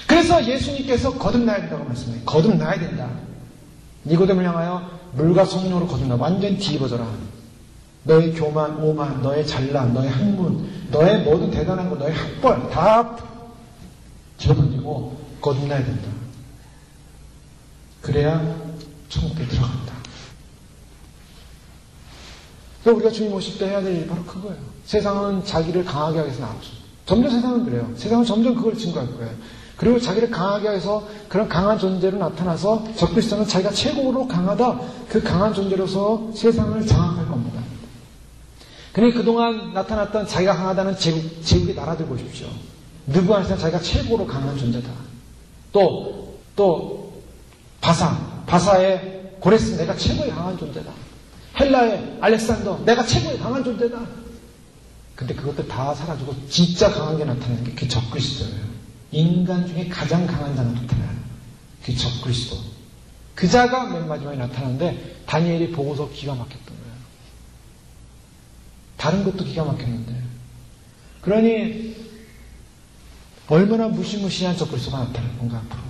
그래서 예수님께서 거듭나야 된다고 말씀해요. 거듭나야 된다. 니고데모를 향하여 물과 성령으로 거듭나, 완전히 뒤집어져라. 너의 교만, 오만, 너의 잘남, 너의 학문, 너의 모든 대단한 것, 너의 학벌 다 집어던지고 거듭나야 된다. 그래야 천국에 들어간다. 그러니까 우리가 주님 오실 때 해야 될 일이 바로 그거예요. 세상은 자기를 강하게 하기 위해서 나오죠. 점점 세상은 그래요. 세상은 점점 그걸 증거할 거예요. 그리고 자기를 강하게 해서 그런 강한 존재로 나타나서 적그리스도는 자기가 최고로 강하다, 그 강한 존재로서 세상을 장악할 겁니다. 그러니 그동안 나타났던 자기가 강하다는 제국의 나라들 보십시오. 누구 안에서는 자기가 최고로 강한 존재다. 또 바사의 고레스, 내가 최고의 강한 존재다. 헬라의 알렉산더, 내가 최고의 강한 존재다. 근데 그것들 다 사라지고 진짜 강한 게 나타나는 게 그게 적그리스도예요. 인간 중에 가장 강한 자가 나타나요. 그게 적그리스도. 그 자가 맨 마지막에 나타나는데 다니엘이 보고서 기가 막혔던 거예요. 다른 것도 기가 막혔는데. 그러니 얼마나 무시무시한 적그리스도가 나타날 건가 앞으로.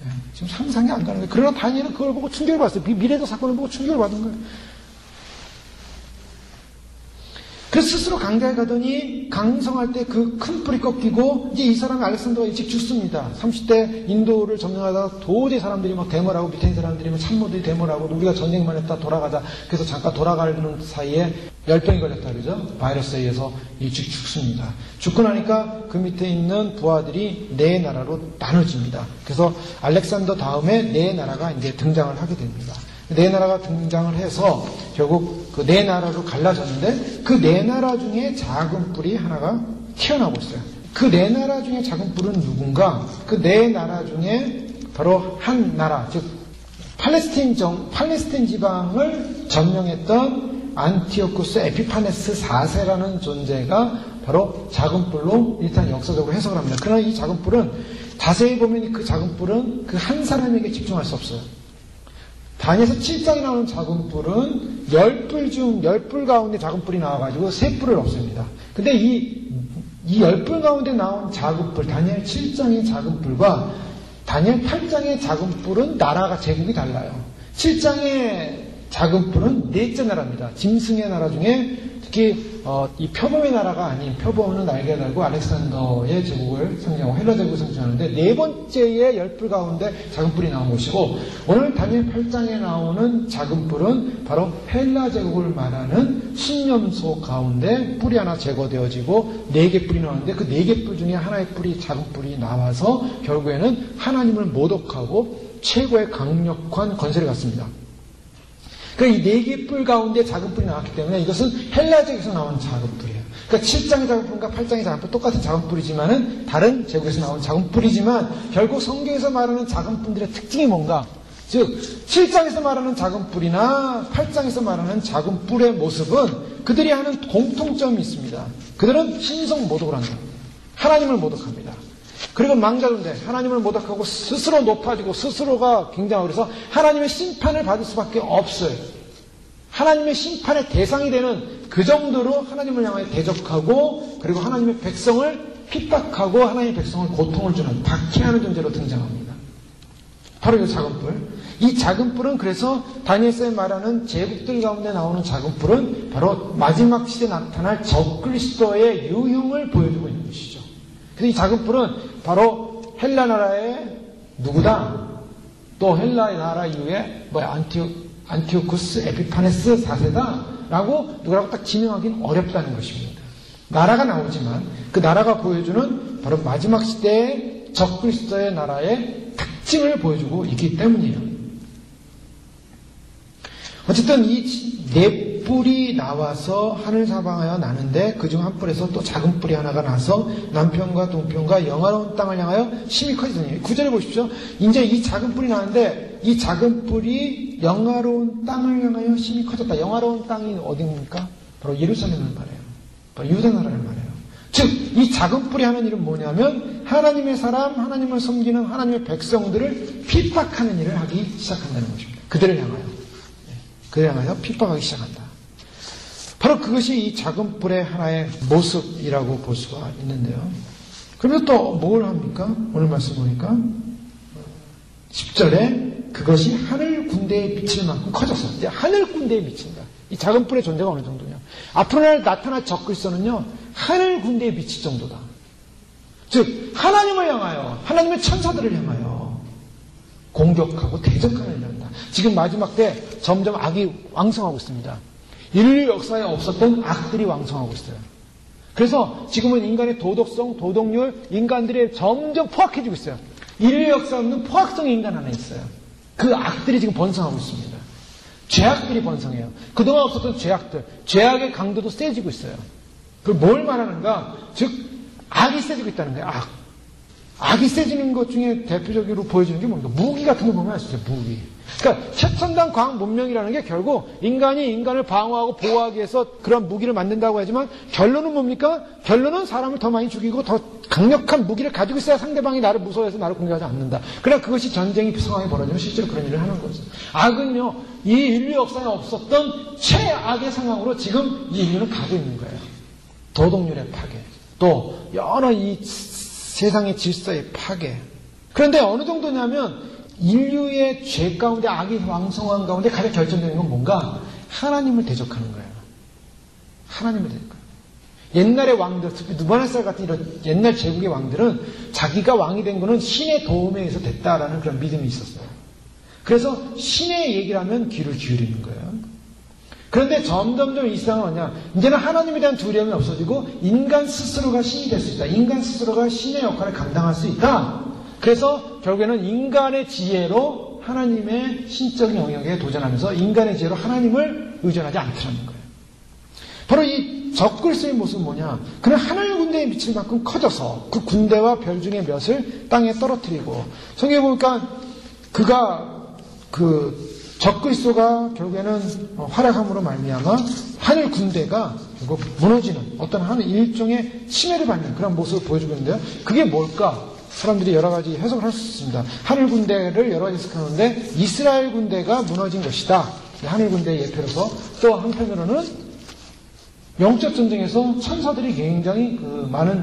예, 지금 상상이 안 가는 거예요. 그러나 다니엘은 그걸 보고 충격을 받았어요. 미래적 사건을 보고 충격을 받은 거예요. 그래서 스스로 강대에 가더니 강성할 때 그 큰 뿔이 꺾이고, 이제 이 사람이 알렉산더가 일찍 죽습니다. 30대 인도를 점령하다가 도저히 사람들이 막 데모라고, 밑에 있는 사람들이 막 참모들이 데모라고, 우리가 전쟁만 했다 돌아가자. 그래서 잠깐 돌아가는 사이에 열병이 걸렸다 그러죠. 바이러스에 의해서 일찍 죽습니다. 죽고 나니까 그 밑에 있는 부하들이 네 나라로 나눠집니다. 그래서 알렉산더 다음에 네 나라가 이제 등장을 하게 됩니다. 네 나라가 등장을 해서 결국 그 네 나라로 갈라졌는데, 그 네 나라 중에 작은 뿔이 하나가 튀어나오고 있어요. 그 네 나라 중에 작은 뿔은 누군가? 그 네 나라 중에 바로 한 나라, 즉 팔레스틴 지방을 점령했던 안티오쿠스 에피파네스 4세라는 존재가 바로 작은 뿔로 일단 역사적으로 해석을 합니다. 그러나 이 작은 뿔은 자세히 보면 그 작은 뿔은 그 한 사람에게 집중할 수 없어요. 다니엘서 7장에 나오는 작은 뿔은 10뿔 중 10뿔 가운데 작은 뿔이 나와가지고 3뿔을 없앱니다. 근데 이 10뿔 가운데 나온 작은 뿔, 다니엘 7장의 작은 뿔과 다니엘 8장의 작은 뿔은 나라가 제국이 달라요. 7장의 작은 뿔은 넷째 나라입니다. 짐승의 나라 중에 특히 이 표범의 나라가 아닌 표범은 날개 달고 알렉산더의 제국을 상징하고 헬라 제국을 상징하는데 네 번째의 열불 가운데 작은 뿔이 나온 것이고 오늘 다니엘 8장에 나오는 작은 뿔은 바로 헬라 제국을 말하는 신념소 가운데 뿔이 하나 제거되어지고 4개 뿔이 나오는데 그 4개 뿔 중에 하나의 뿔이 작은 뿔이 나와서 결국에는 하나님을 모독하고 최고의 강력한 권세를 갖습니다. 그러니까 이 4개 뿔 가운데 작은 뿔이 나왔기 때문에 이것은 헬라제국에서 나온 작은 뿔이에요. 그러니까 7장의 작은 뿔과 8장의 작은 뿔 똑같은 작은 뿔이지만은 다른 제국에서 나온 작은 뿔이지만 결국 성경에서 말하는 작은 뿔들의 특징이 뭔가? 즉 7장에서 말하는 작은 뿔이나 8장에서 말하는 작은 뿔의 모습은 그들이 하는 공통점이 있습니다. 그들은 신성 모독을 한다. 하나님을 모독합니다. 그리고 망자인데 하나님을 모독하고 스스로 높아지고 스스로가 굉장하고 그래서 하나님의 심판을 받을 수밖에 없어요. 하나님의 심판의 대상이 되는 그 정도로 하나님을 향하여 대적하고 그리고 하나님의 백성을 핍박하고 하나님의 백성을 고통을 주는 박해하는 존재로 등장합니다. 바로 이 작은 뿔. 이 작은 뿔은 그래서 다니엘서에 말하는 제국들 가운데 나오는 작은 뿔은 바로 마지막 시대에 나타날 적그리스도의 유형을 보여주고 있는 것이죠. 그래서 이 작은 뿔은 바로 헬라 나라의 누구다? 또 헬라의 나라 이후에 안티오쿠스 에피파네스 4세다? 라고 누구라고 딱 지명하기는 어렵다는 것입니다. 나라가 나오지만 그 나라가 보여주는 바로 마지막 시대의 적그리스도의 나라의 특징을 보여주고 있기 때문이에요. 어쨌든 이 네 뿔이 나와서 하늘 사방하여 나는데 그중 한 뿔에서 또 작은 뿔이 하나가 나서 남편과 동편과 영화로운 땅을 향하여 심히 커지더니 9절에 보십시오. 이제 이 작은 뿔이 나는데 이 작은 뿔이 영화로운 땅을 향하여 심히 커졌다. 영화로운 땅이 어디입니까? 바로 예루살렘을 말해요. 바로 유다 나라를 말해요. 즉 이 작은 뿔이 하는 일은 뭐냐면 하나님의 사람, 하나님을 섬기는 하나님의 백성들을 핍박하는 일을 하기 시작한다는 것입니다. 그들을 향하여. 그에 향하여 핍박하기 시작한다. 바로 그것이 이 작은 뿔의 하나의 모습이라고 볼 수가 있는데요. 그러면 또 뭘 합니까? 오늘 말씀 보니까 10절에 그것이 하늘 군대에 미칠 만큼 커져서 이제 하늘 군대에 미친다. 이 작은 뿔의 존재가 어느 정도냐? 앞으로 나타날 적그리스도는요 하늘 군대에 미칠 정도다. 즉 하나님을 향하여 하나님의 천사들을 향하여 공격하고 대적하는 일을 한다. 지금 마지막 때 점점 악이 왕성하고 있습니다. 인류 역사에 없었던 악들이 왕성하고 있어요. 그래서 지금은 인간의 도덕성, 도덕률, 인간들이 점점 포악해지고 있어요. 인류 역사에 없는 포악성이 인간 안에 있어요. 그 악들이 지금 번성하고 있습니다. 죄악들이 번성해요. 그동안 없었던 죄악들, 죄악의 강도도 세지고 있어요. 그걸 뭘 말하는가? 즉 악이 세지고 있다는 거예요. 악이 세지는 것 중에 대표적으로 보여주는 게 뭡니까? 무기 같은 거 보면 아시죠? 무기. 그러니까 최첨단 과학 문명이라는 게 결국 인간이 인간을 방어하고 보호하기 위해서 그런 무기를 만든다고 하지만 결론은 뭡니까? 결론은 사람을 더 많이 죽이고 더 강력한 무기를 가지고 있어야 상대방이 나를 무서워해서 나를 공격하지 않는다. 그러나 그것이 전쟁이 상황이 벌어지면 실제로 그런 일을 하는 거죠. 악은요, 이 인류 역사에 없었던 최악의 상황으로 지금 이 인류는 가고 있는 거예요. 도덕률의 파괴, 또 여러 이 세상의 질서의 파괴. 그런데 어느 정도냐면 인류의 죄 가운데 악이 왕성한 가운데 가장 결정적인 건 뭔가? 하나님을 대적하는 거예요. 하나님을 대적하는 거예요. 옛날의 왕들, 특히 누바네살 같은 이런 옛날 제국의 왕들은 자기가 왕이 된 거는 신의 도움에 의해서 됐다라는 그런 믿음이 있었어요. 그래서 신의 얘기를 하면 귀를 기울이는 거예요. 그런데 점점점 이 세상은 뭐냐? 이제는 하나님에 대한 두려움이 없어지고 인간 스스로가 신이 될 수 있다. 인간 스스로가 신의 역할을 감당할 수 있다. 그래서 결국에는 인간의 지혜로 하나님의 신적인 영역에 도전하면서 인간의 지혜로 하나님을 의존하지 않더라는 거예요. 바로 이 적그리스도의 모습은 뭐냐? 그는 하늘 군대에 미칠 만큼 커져서 그 군대와 별 중에 몇을 땅에 떨어뜨리고 성경에 보니까 그가 적그리스도가 결국에는 활약함으로 말미암아 하늘 군대가 결국 무너지는 어떤 한 일종의 침해를 받는 그런 모습을 보여주고 있는데요. 그게 뭘까? 사람들이 여러 가지 해석을 할 수 있습니다. 하늘 군대를 여러 가지 해석하는데 이스라엘 군대가 무너진 것이다. 하늘 군대의 예표로서 또 한편으로는 영적 전쟁에서 천사들이 굉장히 많은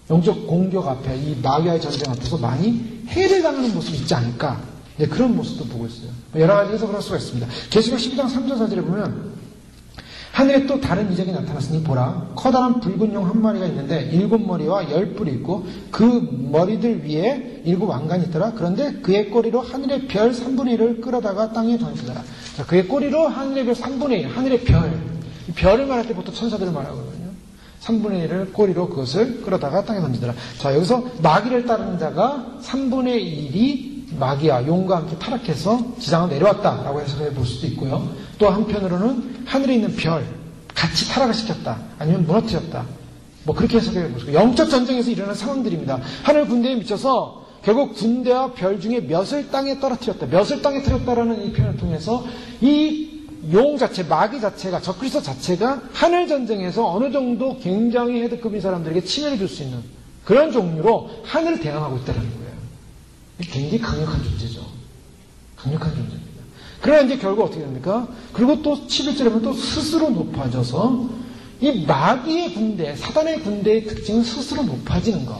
영적 공격 앞에 이 마귀와의 전쟁 앞에서 많이 해를 당하는 모습이 있지 않을까. 그런 모습도 보고 있어요. 여러 가지 해석을 할 수가 있습니다. 계시록 12장 3절 4절에 보면 하늘에 또 다른 이적이 나타났으니 보라, 커다란 붉은 용 한 마리가 있는데 7머리와 10뿔이 있고 그 머리들 위에 7 왕관이 있더라. 그런데 그의 꼬리로 하늘의 별 3분의 1을 끌어다가 땅에 던지더라. 자, 그의 꼬리로 하늘의 별 3분의 1, 하늘의 별. 이 별을 말할 때 보통 천사들을 말하거든요. 3분의 1을 꼬리로 그것을 끌어다가 땅에 던지더라. 자, 여기서 마귀를 따르는 자가 3분의 1이 마귀와 용과 함께 타락해서 지상으로 내려왔다라고 해석해 볼 수도 있고요. 또 한편으로는 하늘에 있는 별, 같이 타락을 시켰다. 아니면 무너뜨렸다. 뭐 그렇게 해석해 볼 수 있고, 영적 전쟁에서 일어나는 상황들입니다. 하늘 군대에 미쳐서 결국 군대와 별 중에 몇을 땅에 떨어뜨렸다. 몇을 땅에 떨어뜨렸다라는 이 표현을 통해서 이 용 자체, 마귀 자체가, 적그리스도 자체가 하늘 전쟁에서 어느 정도 굉장히 헤드급인 사람들에게 침해를 줄 수 있는 그런 종류로 하늘을 대항하고 있다는 거예요. 굉장히 강력한 존재죠. 강력한 존재입니다. 그러나 이제 결국 어떻게 됩니까? 그리고 또 11절에 보면 또 스스로 높아져서 이 마귀의 군대, 사단의 군대의 특징은 스스로 높아지는 것.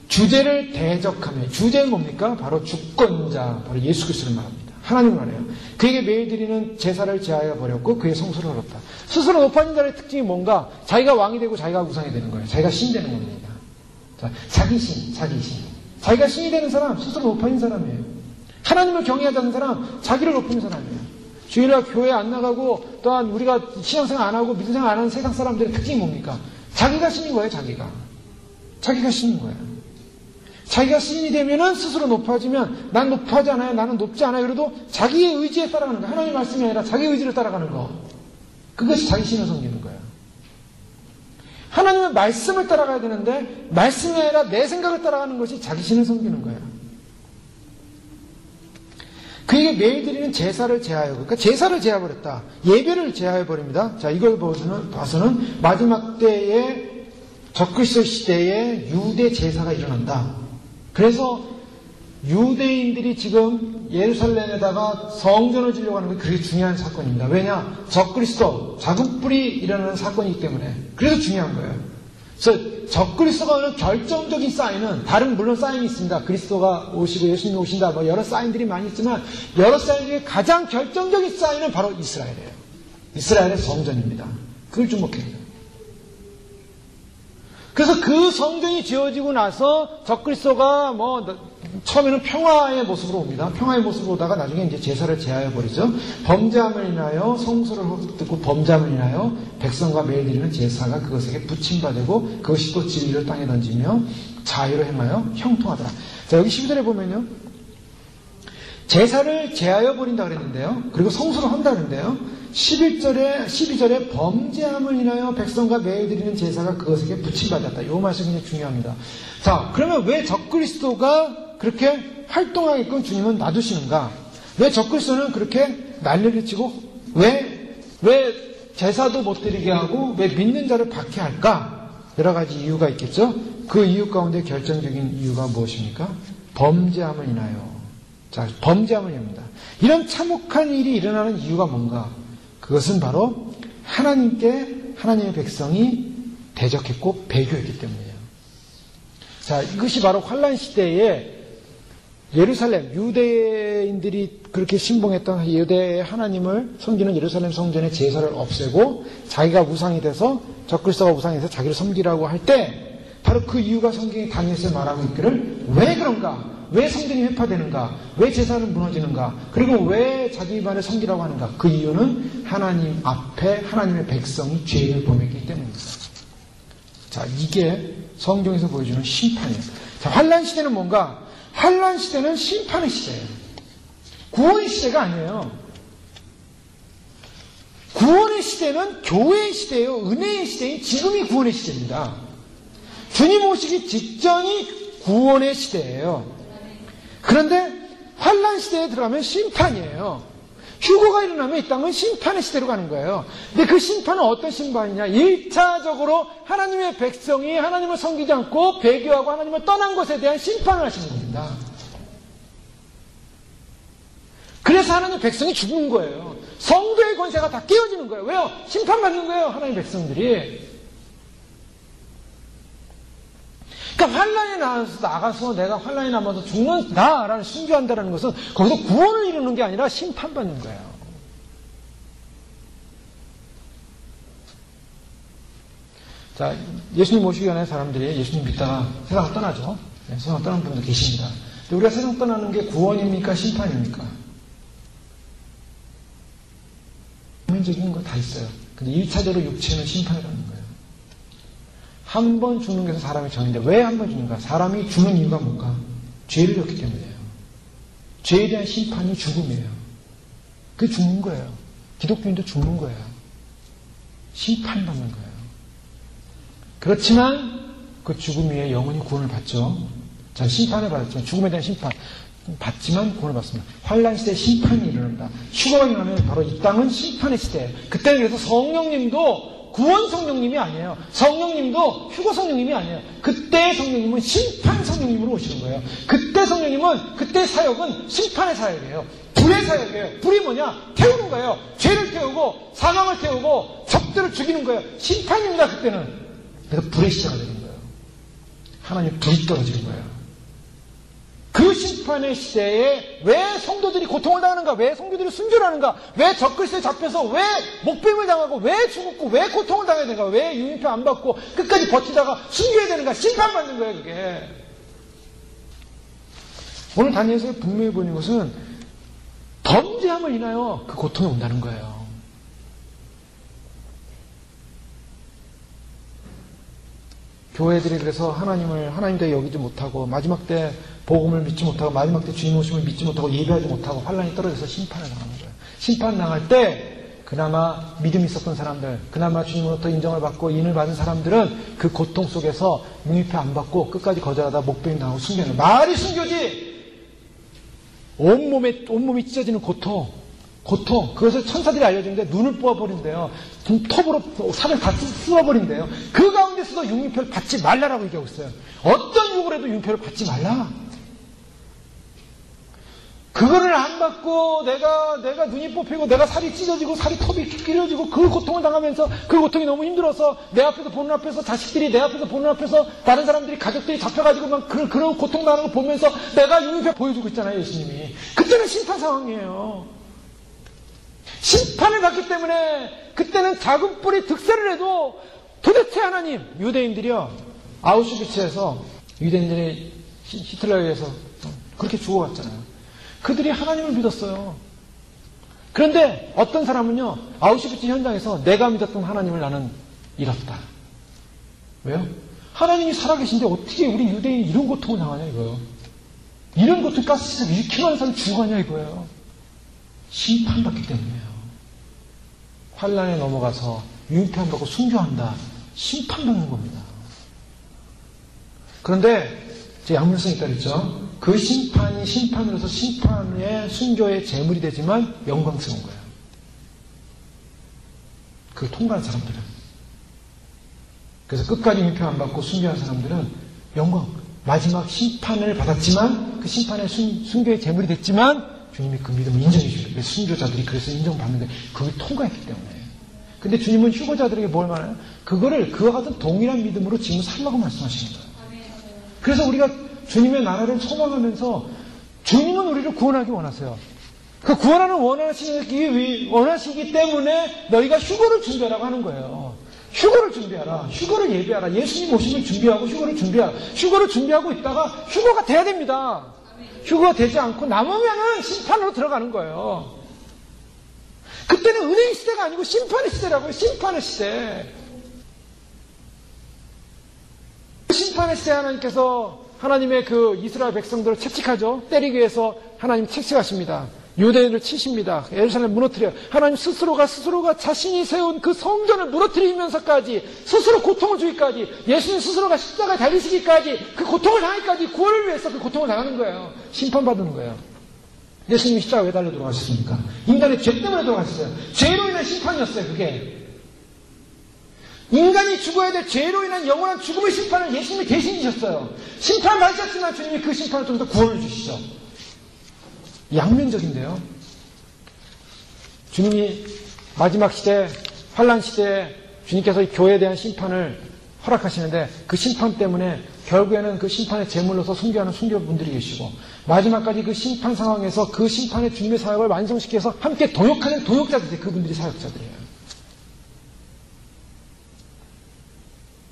주제를 대적하며, 주제는 뭡니까? 바로 주권자, 바로 예수 그리스도를 말합니다. 하나님을 말해요. 그에게 매일 드리는 제사를 제하여 버렸고 그의 성소를 헐었다. 스스로 높아진 자의 특징이 뭔가? 자기가 왕이 되고 자기가 우상이 되는 거예요. 자기가 신이 되는 겁니다. 자, 자기 신. 자기가 신이 되는 사람, 스스로 높아진 사람이에요. 하나님을 경외하지 않는 사람, 자기를 높이는 사람이에요. 주일날 교회 안 나가고 또한 우리가 신앙생활 안 하고 믿음생활 안 하는 세상 사람들의 특징이 뭡니까? 자기가 신인 거예요. 자기가 신인 거예요. 자기가 신이 되면은 스스로 높아지면 난 높아지 않아요. 나는 높지 않아요. 그래도 자기의 의지에 따라가는 거예요. 하나님 말씀이 아니라 자기의 의지를 따라가는 거. 그것이 자기 신을 섬기는 거예요. 하나님의 말씀을 따라가야 되는데 말씀이 아니라 내 생각을 따라가는 것이 자기 신을 섬기는 거예요. 그에게 매일 드리는 제사를 제하여, 그러니까 제사를 제하여버렸다. 예배를 제하여버립니다. 자, 이걸 봐서는 마지막 때에 적그리스도 시대에 유대 제사가 일어난다. 그래서 유대인들이 지금 예루살렘에다가 성전을 지려고 하는 게 그게 중요한 사건입니다. 왜냐? 적그리스도, 자국불이 일어나는 사건이기 때문에. 그래서 중요한 거예요. 그래서 적그리스도가 오는 결정적인 사인은, 다른 물론 사인이 있습니다. 그리스도가 오시고 예수님이 오신다, 뭐 여러 사인들이 많이 있지만, 여러 사인 중에 가장 결정적인 사인은 바로 이스라엘이에요. 이스라엘의 성전입니다. 그걸 주목해야 돼요. 그래서 그 성전이 지어지고 나서 적그리스도가 처음에는 평화의 모습으로 옵니다. 평화의 모습으로 오다가 나중에 이제 제사를 제하여 버리죠. 범죄함을 인하여 성소를 헛듣고 범죄함을 인하여 백성과 매일 드리는 제사가 그것에게 붙임받고 그것이 또 진리를 땅에 던지며 자유로 행하여 형통하더라. 자, 여기 12절에 보면요. 제사를 제하여 버린다 그랬는데요. 그리고 성소를 한다 그랬는데요. 12절에 범죄함을 인하여 백성과 매일 드리는 제사가 그것에게 붙임받았다. 이 말씀이 굉장히 중요합니다. 자, 그러면 왜 적그리스도가 그렇게 활동하게끔 주님은 놔두시는가? 왜 적그리스도는 그렇게 난리를 치고 왜 제사도 못 드리게 하고 왜 믿는 자를 박해할까? 여러 가지 이유가 있겠죠? 그 이유 가운데 결정적인 이유가 무엇입니까? 범죄함을 인하여. 자, 범죄함을 인합니다. 이런 참혹한 일이 일어나는 이유가 뭔가? 그것은 바로 하나님의 백성이 대적했고 배교했기 때문이에요. 자, 이것이 바로 환란 시대에 예루살렘, 유대인들이 그렇게 신봉했던 유대의 하나님을 섬기는 예루살렘 성전의 제사를 없애고 자기가 우상이 돼서 적그리스도가 우상이 돼서 자기를 섬기라고 할 때 바로 그 이유가 성경에 강해서 말하고 있기를 왜 그런가? 왜 성전이 회파되는가? 왜 제사는 무너지는가? 그리고 왜 자기만을 섬기라고 하는가? 그 이유는 하나님 앞에 하나님의 백성이 죄를 범했기 때문입니다. 자, 이게 성경에서 보여주는 심판이에요. 자, 환란 시대는 뭔가? 환란 시대는 심판의 시대예요. 구원의 시대가 아니에요. 구원의 시대는 교회의 시대예요. 은혜의 시대인 지금이 구원의 시대입니다. 주님 오시기 직전이 구원의 시대예요. 그런데 환란 시대에 들어가면 심판이에요. 휴거가 일어나면 이 땅은 심판의 시대로 가는 거예요. 근데 그 심판은 어떤 심판이냐? 1차적으로 하나님의 백성이 하나님을 섬기지 않고 배교하고 하나님을 떠난 것에 대한 심판을 하시는 겁니다. 그래서 하나님의 백성이 죽는 거예요. 성도의 권세가 다 깨어지는 거예요. 왜요? 심판받는 거예요. 하나님의 백성들이. 그러니까 환란이 나가서 내가 환란이 남아서 죽는다라는 순교한다는 것은 거기서 구원을 이루는 게 아니라 심판받는 거예요. 자, 예수님 모시기 전에 사람들이 예수님 믿다가 세상을 떠나죠. 네, 세상을 떠나는 분도 계십니다. 근데 우리가 세상 떠나는 게 구원입니까? 심판입니까? 표면적인 거 다 있어요. 근데 1차적으로 육체는 심판을 받는 거예요. 한 번 죽는 것은 사람이 정인데 왜 한 번 죽는가? 사람이 죽는 이유가 뭔가? 죄를 졌기 때문이에요. 죄에 대한 심판이 죽음이에요. 그게 죽는 거예요. 기독교인도 죽는 거예요. 심판받는 거예요. 그렇지만 그 죽음 위에 영원히 구원을 받죠. 자, 심판을 받았지만 죽음에 대한 심판 받지만 구원을 받습니다. 환란 시대에 심판이 일어납니다. 휴거가 일어나면 바로 이 땅은 심판의 시대예요. 그때는 그래서 성령님도 구원 성령님이 아니에요. 성령님도 휴거 성령님이 아니에요. 그때 성령님은 심판 성령님으로 오시는 거예요. 그때 성령님은 그때 사역은 심판의 사역이에요. 불의 사역이에요. 불이 뭐냐? 태우는 거예요. 죄를 태우고 사망을 태우고 적들을 죽이는 거예요. 심판입니다. 그때는. 그래서 불의 시대가 되는 거예요. 하나님 불이 떨어지는 거예요. 그 심판의 시대에 왜 성도들이 고통을 당하는가? 왜 성도들이 순교하는가? 왜 적그리스도에 잡혀서 왜 목배임을 당하고 왜 죽었고 왜 고통을 당해야 되는가? 왜 유인표 안 받고 끝까지 버티다가 순교해야 되는가? 심판받는 거예요. 그게. 오늘 다니엘서에 분명히 보이는 것은 범죄함을 인하여 그 고통이 온다는 거예요. 교회들이 그래서 하나님을 하나님대로 여기지 못하고 마지막 때 복음을 믿지 못하고 마지막 때 주님 오심을 믿지 못하고 예배하지 못하고 환란이 떨어져서 심판을 당하는 거예요. 심판 당할 때 그나마 믿음이 있었던 사람들, 그나마 주님으로부터 인정을 받고 인을 받은 사람들은 그 고통 속에서 묵입회 안 받고 끝까지 거절하다 목배임 당하고 순교하는 거예요. 말이 순교지. 온몸이 찢어지는 고통. 그것을 천사들이 알려주는데 눈을 뽑아버린대요. 톱으로 살을 다 쑤어버린대요. 그 가운데서도 융립표를 받지 말라라고 얘기하고 있어요. 어떤 욕을 해도 융립표를 받지 말라. 그거를 안 받고 내가 눈이 뽑히고 내가 살이 찢어지고 살이 톱이 끼려지고 그 고통을 당하면서 그 고통이 너무 힘들어서 내 앞에서 보는 앞에서 자식들이 내 앞에서 보는 앞에서 다른 사람들이 가족들이 잡혀가지고 막 그런 고통 당하는 거 보면서 내가 융립표 보여주고 있잖아요. 예수님이. 그때는 심판 상황이에요. 심판을 받기 때문에 그때는 작은 뿔이 득세를 해도 도대체 하나님, 유대인들이요, 아우슈비츠에서 유대인들이 히틀러에 의해서 그렇게 죽어갔잖아요. 그들이 하나님을 믿었어요. 그런데 어떤 사람은요, 아우슈비츠 현장에서 내가 믿었던 하나님을 나는 잃었다. 왜요? 하나님이 살아계신데 어떻게 우리 유대인이 이런 고통을 당하냐 이거예요. 이런 고통 가스에서 이렇게 많은 사람이 죽어가냐 이거예요. 심판받기 때문이에요. 환란에 넘어가서 유인표 안 받고 순교한다. 심판받는 겁니다. 그런데 제 양면성이 있다 그랬죠. 그 심판이 심판으로서 심판의 순교의 제물이 되지만 영광스러운 거예요. 그걸 통과한 사람들은. 그래서 끝까지 유인표 안 받고 순교한 사람들은 영광, 마지막 심판을 받았지만 그 심판의 순교의 제물이 됐지만 주님이 그 믿음을 인정해 주셔요. 그래서 순교자들이 그래서 인정받는데 그걸 통과했기 때문에. 근데 주님은 휴거자들에게 뭘 말해요? 그와 같은 동일한 믿음으로 지금 살라고 말씀하시는 거예요. 그래서 우리가 주님의 나라를 소망하면서 주님은 우리를 구원하기 원하세요. 그 구원하는 원하시기 때문에 너희가 휴거를 준비하라고 하는 거예요. 휴거를 준비하라. 휴거를 예비하라. 예수님 오심을 준비하고 휴거를 준비하라. 휴거를 준비하고 있다가 휴거가 돼야 됩니다. 휴거가 되지 않고 남으면은 심판으로 들어가는 거예요. 그때는 은혜의 시대가 아니고 심판의 시대라고요. 심판의 시대. 심판의 시대 하나님께서 하나님의 그 이스라엘 백성들을 채찍하죠. 때리기 위해서 하나님 채찍하십니다. 유대인을 치십니다. 예루살렘 무너뜨려요. 하나님 스스로가 자신이 세운 그 성전을 무너뜨리면서까지 스스로 고통을 주기까지 예수님 스스로가 십자가에 달리시기까지 그 고통을 당하기까지 구원을 위해서 그 고통을 당하는 거예요. 심판받는 거예요. 예수님이 십자가에 왜 달려 돌아가셨습니까? 인간의 죄 때문에 돌아가셨어요. 죄로 인한 심판이었어요. 그게. 인간이 죽어야 될 죄로 인한 영원한 죽음의 심판을 예수님이 대신 지셨어요. 심판을 받으셨지만 주님이 그 심판을 통해서 구원을 주시죠. 양면적인데요. 주님이 마지막 시대, 환란 시대에 주님께서 이 교회에 대한 심판을 허락하시는데 그 심판 때문에 결국에는 그 심판의 제물로서 순교하는 순교분들이 계시고 마지막까지 그 심판 상황에서 그 심판의 주님의 사역을 완성시켜서 함께 동역하는 동역자들이 그분들이 사역자들이에요.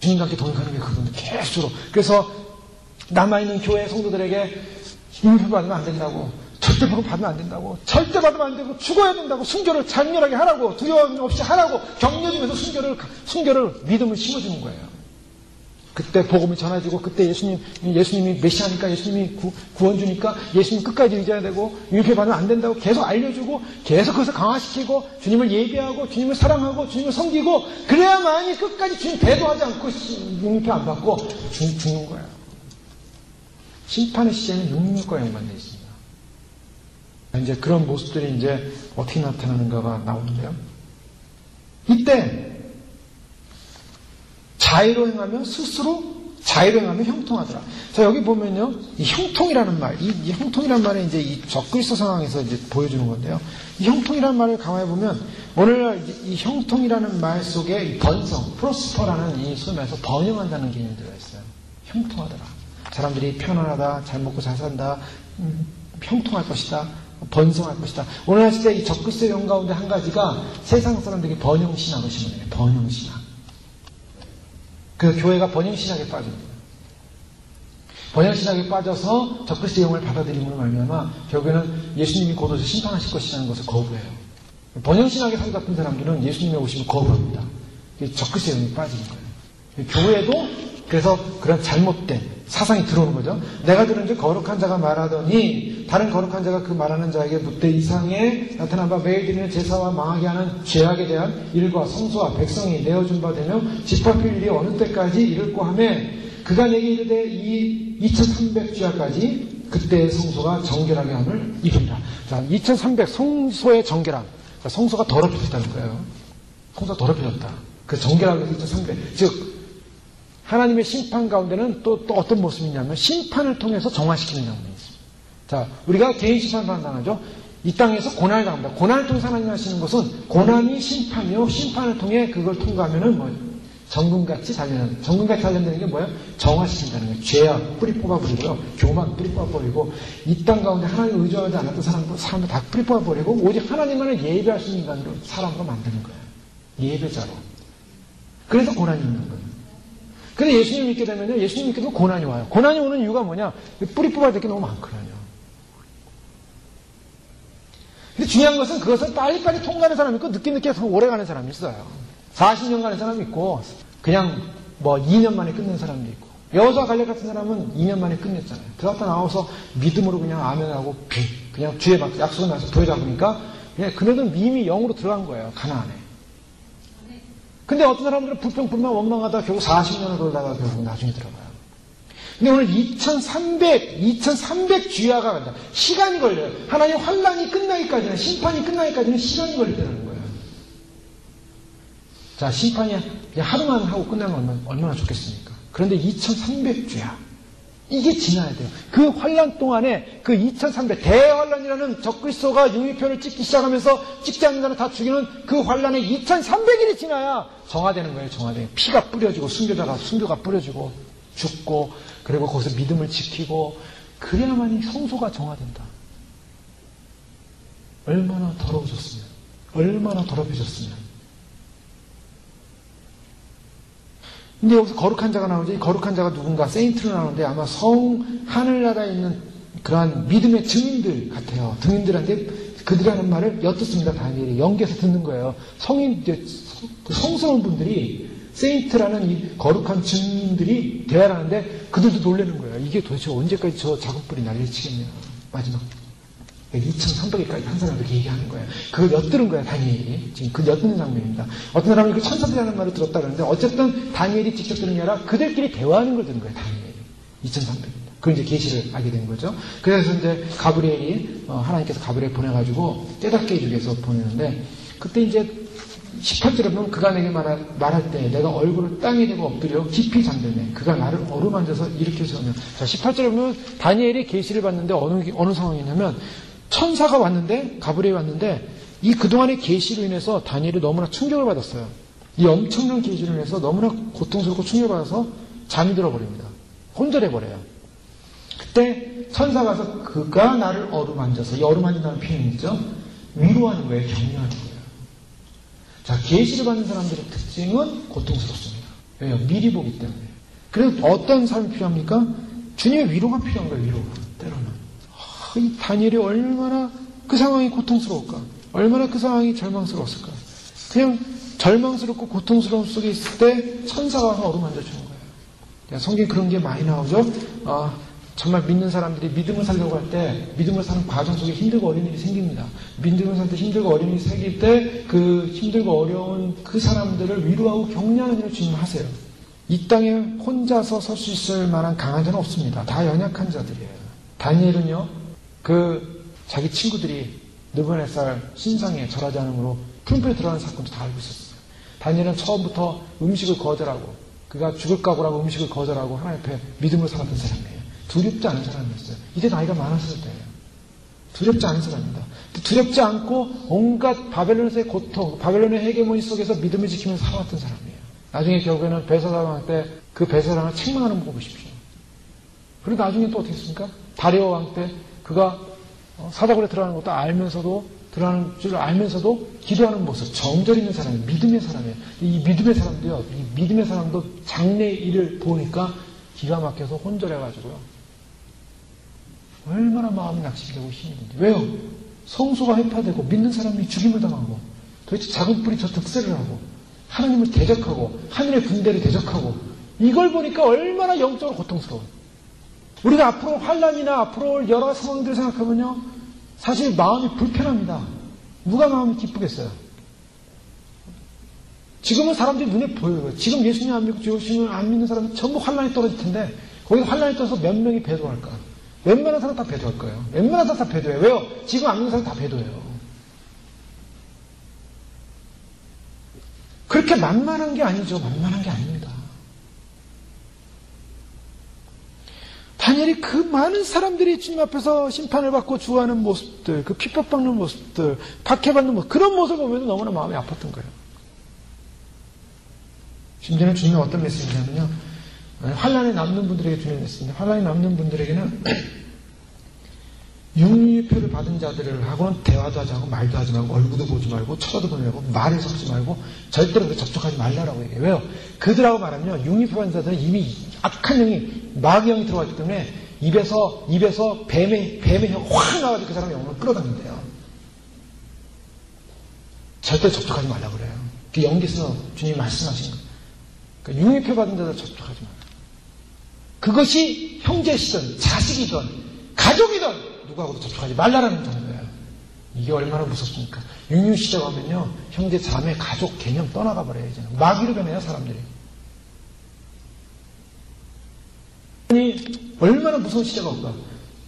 주님과 함께 동행하는 게 그분들 계속. 그래서 남아있는 교회 성도들에게 융표 받으면 안 된다고, 절대 받으면 안 된다고, 절대 받으면 안 되고, 죽어야 된다고, 순교를 장렬하게 하라고, 두려움 없이 하라고 격려주면서 순교를 믿음을 심어주는 거예요. 그때 복음이 전해지고, 그때 예수님이 메시아니까, 예수님이 구원주니까, 예수님 끝까지 의지해야 되고, 융표 받으면 안 된다고 계속 알려주고, 계속 그것을 강화시키고, 주님을 예배하고, 주님을 사랑하고, 주님을 섬기고, 그래야만이 끝까지 주님 배도하지 않고 융표 안 받고 죽는 거예요. 심판의 시제는 육육과 연관되어 있습니다. 이제 그런 모습들이 이제 어떻게 나타나는가가 나오는데요. 이때 자의로 행하면 스스로, 자의로 행하면 형통하더라. 자, 여기 보면요, 이 형통이라는 말, 이 형통이라는 말은 이제 이 적그리스도 상황에서 이제 보여주는 건데요. 이 형통이라는 말을 강화해 보면 오늘날 이 형통이라는 말 속에 이 번성, 프로스퍼라는 이 수면에서 번영한다는 개념이 들어가 있어요. 형통하더라. 사람들이 편안하다, 잘 먹고 잘 산다, 형통할 것이다, 번성할 것이다. 오늘날 시대 이 적그리스도의 영 가운데 한 가지가 세상 사람들이 번영신학을 심어내요. 번영신학. 그래서 교회가 번영신학에 빠집니다. 번영신학에 빠져서 적그리스도의 영을 받아들임으로 말미암아 결국에는 예수님이 곧 오셔서 심판하실 것이라는 것을 거부해요. 번영신학에 사로잡힌 사람들은 예수님의 오심을 거부합니다. 적그리스도의 영이 빠지는 거예요. 교회도 그래서 그런 잘못된 사상이 들어오는 거죠. 내가 들은 즉 거룩한 자가 말하더니 다른 거룩한 자가 그 말하는 자에게 묻되 이상에 나타난 바 매일 드리는 제사와 망하게 하는 죄악에 대한 일과 성소와 백성이 내어준 바 되며 집합할 일이 어느 때까지 이를고 하매 그가 내게 이르되 이 2300주야까지 그때의 성소가 정결하게 함을 이루리라. 자, 2300 성소의 정결함. 자, 성소가 더럽혀졌다는 거예요. 성소가 더럽혀졌다. 그 정결하게 해서 2300. 즉 하나님의 심판 가운데는 또 어떤 모습이 있냐면 심판을 통해서 정화시키는 장면이 있습니다. 자, 우리가 개인 심판을 당하죠. 이 땅에서 고난을 당합니다. 고난을 통해서 하나님 하시는 것은 고난이 심판이요. 심판을 통해 그걸 통과하면은 뭐 정금같이 단련되는 게 뭐예요? 정화시킨다는 거예요. 죄악 뿌리 뽑아버리고요. 교만 뿌리 뽑아버리고 이 땅 가운데 하나님을 의존하지 않았던 사람들 다 뿌리 뽑아버리고 오직 하나님만을 예배할 수 있는 인간으로 사람으로 만드는 거예요. 예배자로. 그래서 고난이 있는 거예요. 근데 예수님 믿게 되면요, 예수님 믿게 되면 고난이 와요. 고난이 오는 이유가 뭐냐? 뿌리 뽑아야 될 게 너무 많거든요. 근데 중요한 것은 그것을 빨리빨리 통과하는 사람이 있고, 늦게 오래 가는 사람이 있어요. 40년 가는 사람이 있고, 그냥 뭐 2년 만에 끝낸 사람도 있고, 여호수아 갈렙 같은 사람은 2년 만에 끝냈잖아요. 들어갔다 나와서 믿음으로 그냥 아멘하고, 그냥 주에 막 약속을 나서 부여잡으니까, 그냥 그네들은 이미 영으로 들어간 거예요, 가나안에. 근데 어떤 사람들은 불평불만 원망하다 결국 40년을 돌다가 결국 나중에 들어가요. 근데 오늘 2300 주야가 간다. 시간이 걸려요. 하나님 환란이 끝나기까지는, 심판이 끝나기까지는 시간이 걸리더라는 거예요. 자, 심판이 그냥 하루만 하고 끝나면 얼마나 좋겠습니까? 그런데 2300 주야. 이게 지나야 돼요. 그 환란 동안에 그 2300 대환란이라는 적그리스도가 융의표를 찍기 시작하면서 찍지 않는 자는 다 죽이는 그 환란에 2300일이 지나야 정화되는 거예요. 정화돼요. 피가 뿌려지고 순교가 뿌려지고 죽고 그리고 거기서 믿음을 지키고 그래야만이 성소가 정화된다. 얼마나 더러워졌으면, 얼마나 더럽혀졌으면. 근데 여기서 거룩한 자가 나오죠. 이 거룩한 자가 누군가? 세인트로 나오는데 아마 하늘나라에 있는 그러한 믿음의 증인들 같아요. 증인들한테 그들이 하는 말을 엿듣습니다. 다니엘이 연기해서 듣는 거예요. 성스러운 분들이 세인트라는 이 거룩한 증인들이 대화를 하는데 그들도 놀라는 거예요. 이게 도대체 언제까지 저 작업불이 난리치겠냐. 마지막 2300일까지 한 사람이 그렇게 얘기하는 거예요. 그걸 엿들은 거예요, 다니엘이. 지금 그 엿드는 장면입니다. 어떤 사람이 그 천사들이 하는 말을 들었다 그러는데 어쨌든 다니엘이 직접 들은 게 아니라 그들끼리 대화하는 걸 듣는 거예요, 다니엘이. 2300입니다. 그걸 이제 계시를 알게 된 거죠. 그래서 이제 가브리엘이, 하나님께서 가브리엘 보내가지고 깨닫게 해주기 위해서 보내는데 그때 이제 18절에 보면 그가 내게 말할 때 내가 얼굴을 땅에 대고 엎드려 깊이 잠들네. 그가 나를 어루만져서 이렇게 세우며. 자, 18절에 보면 다니엘이 계시를 받는데 어느 상황이냐면 천사가 왔는데, 가브리엘이 왔는데, 이 그동안의 계시로 인해서 다니엘이 너무나 충격을 받았어요. 이 엄청난 계시로 인해서 너무나 고통스럽고 충격을 받아서 잠이 들어버립니다. 혼절해버려요. 그때 천사가 와서 그가 나를 어루만져서, 이 어루만진다는 표현이 있죠? 위로하는 거예요, 격려하는 거예요. 자, 계시를 받는 사람들의 특징은 고통스럽습니다. 왜요? 미리 보기 때문에. 그래서 어떤 삶이 필요합니까? 주님의 위로가 필요한 거예요, 위로가. 때로는. 이 다니엘이 얼마나 그 상황이 고통스러울까? 얼마나 그 상황이 절망스러웠을까? 그냥 절망스럽고 고통스러움 속에 있을 때 천사가 와서 어루만져 주는 거예요. 성경에 그런 게 많이 나오죠? 정말 믿는 사람들이 믿음을 살려고 할 때 믿음을 사는 과정 속에 힘들고 어려운 일이 생깁니다. 믿음을 살 때 힘들고 어려운 일이 생길 때 그 힘들고 어려운 그 사람들을 위로하고 격려하는 일을 주님 하세요. 이 땅에 혼자서 설 수 있을 만한 강한 자는 없습니다. 다 연약한 자들이에요. 다니엘은요, 자기 친구들이 느부갓네살 신상에 절하지 않으므로 품불에 들어가는 사건도 다 알고 있었어요. 다니엘은 처음부터 음식을 거절하고 그가 죽을 각오라고 음식을 거절하고 하나님 앞에 믿음으로 살았던 사람이에요. 두렵지 않은 사람이었어요. 이제 나이가 많았을 때예요. 두렵지 않은 사람입니다. 두렵지 않고 온갖 바벨론의 고통, 바벨론의 헤게모니 속에서 믿음을 지키면서 살아왔던 사람이에요. 나중에 결국에는 벨사사왕 때 그 벨사사왕을 책망하는 거 보십시오. 그리고 나중에 또 어떻게 했습니까? 다리오 왕 때 그가 사다굴에 들어가는 것도 들어가는 줄 알면서도 기도하는 모습, 정절 있는 사람이에요. 믿음의 사람이에요. 이 믿음의 사람도요, 이 믿음의 사람도 장래 일을 보니까 기가 막혀서 혼절해가지고요. 얼마나 마음이 낙심되고 힘이 든지. 왜요? 성소가 회파되고 믿는 사람이 죽임을 당하고 도대체 작은 뿌리 저 득세를 하고 하나님을 대적하고 하늘의 군대를 대적하고 이걸 보니까 얼마나 영적으로 고통스러워요. 우리가 앞으로 환난이나 앞으로 올 여러 상황들을 생각하면요, 사실 마음이 불편합니다. 누가 마음이 기쁘겠어요? 지금은 사람들이 눈에 보여요. 지금 예수님 안 믿고 예수님을 안 믿는 사람이 전부 환난이 떨어질 텐데 거기서 환난이 떨어져서 몇 명이 배도할까? 웬만한 사람 다 배도할 거예요. 웬만한 사람 다 배도해요. 왜요? 지금 안 믿는 사람 다 배도해요. 그렇게 만만한 게 아니죠. 만만한 게 아닙니다. 다니엘이 그 많은 사람들이 주님 앞에서 심판을 받고 주하는 모습들, 그 핍박받는 모습들, 박해받는 모습, 그런 모습을 보면 너무나 마음이 아팠던 거예요. 심지어는 주님은 어떤 메시지냐면요, 환란에 남는 분들에게 주는 메시지인데, 환란에 남는 분들에게는 육류표를 받은 자들하고는 대화도 하지 않고 말도 하지 말고 얼굴도 보지 말고 쳐다도 보지 말고 말을 섞지 말고 절대로 그렇게 접촉하지 말라라고 얘기해요. 왜요? 그들하고 말하면요, 육류표 받은 자들은 이미 악한 영이, 마귀 영이 들어왔기 때문에 입에서 뱀의 혀가 확 나와서 그 사람의 영혼을 끌어당긴대요. 절대 접촉하지 말라고 그래요. 그 연기에서 주님이 말씀하신 거예요. 그러니까 육류표 받은 자들 접촉하지 말라. 그것이 형제시든 자식이든 가족이든 누구하고도 접촉하지 말라라는 정도예요. 이게 얼마나 무섭습니까? 육류 시작하면요, 형제, 자매, 가족 개념 떠나가 버려요. 이제는 마귀로 변해요, 사람들이. 얼마나 무서운 시대가 올까?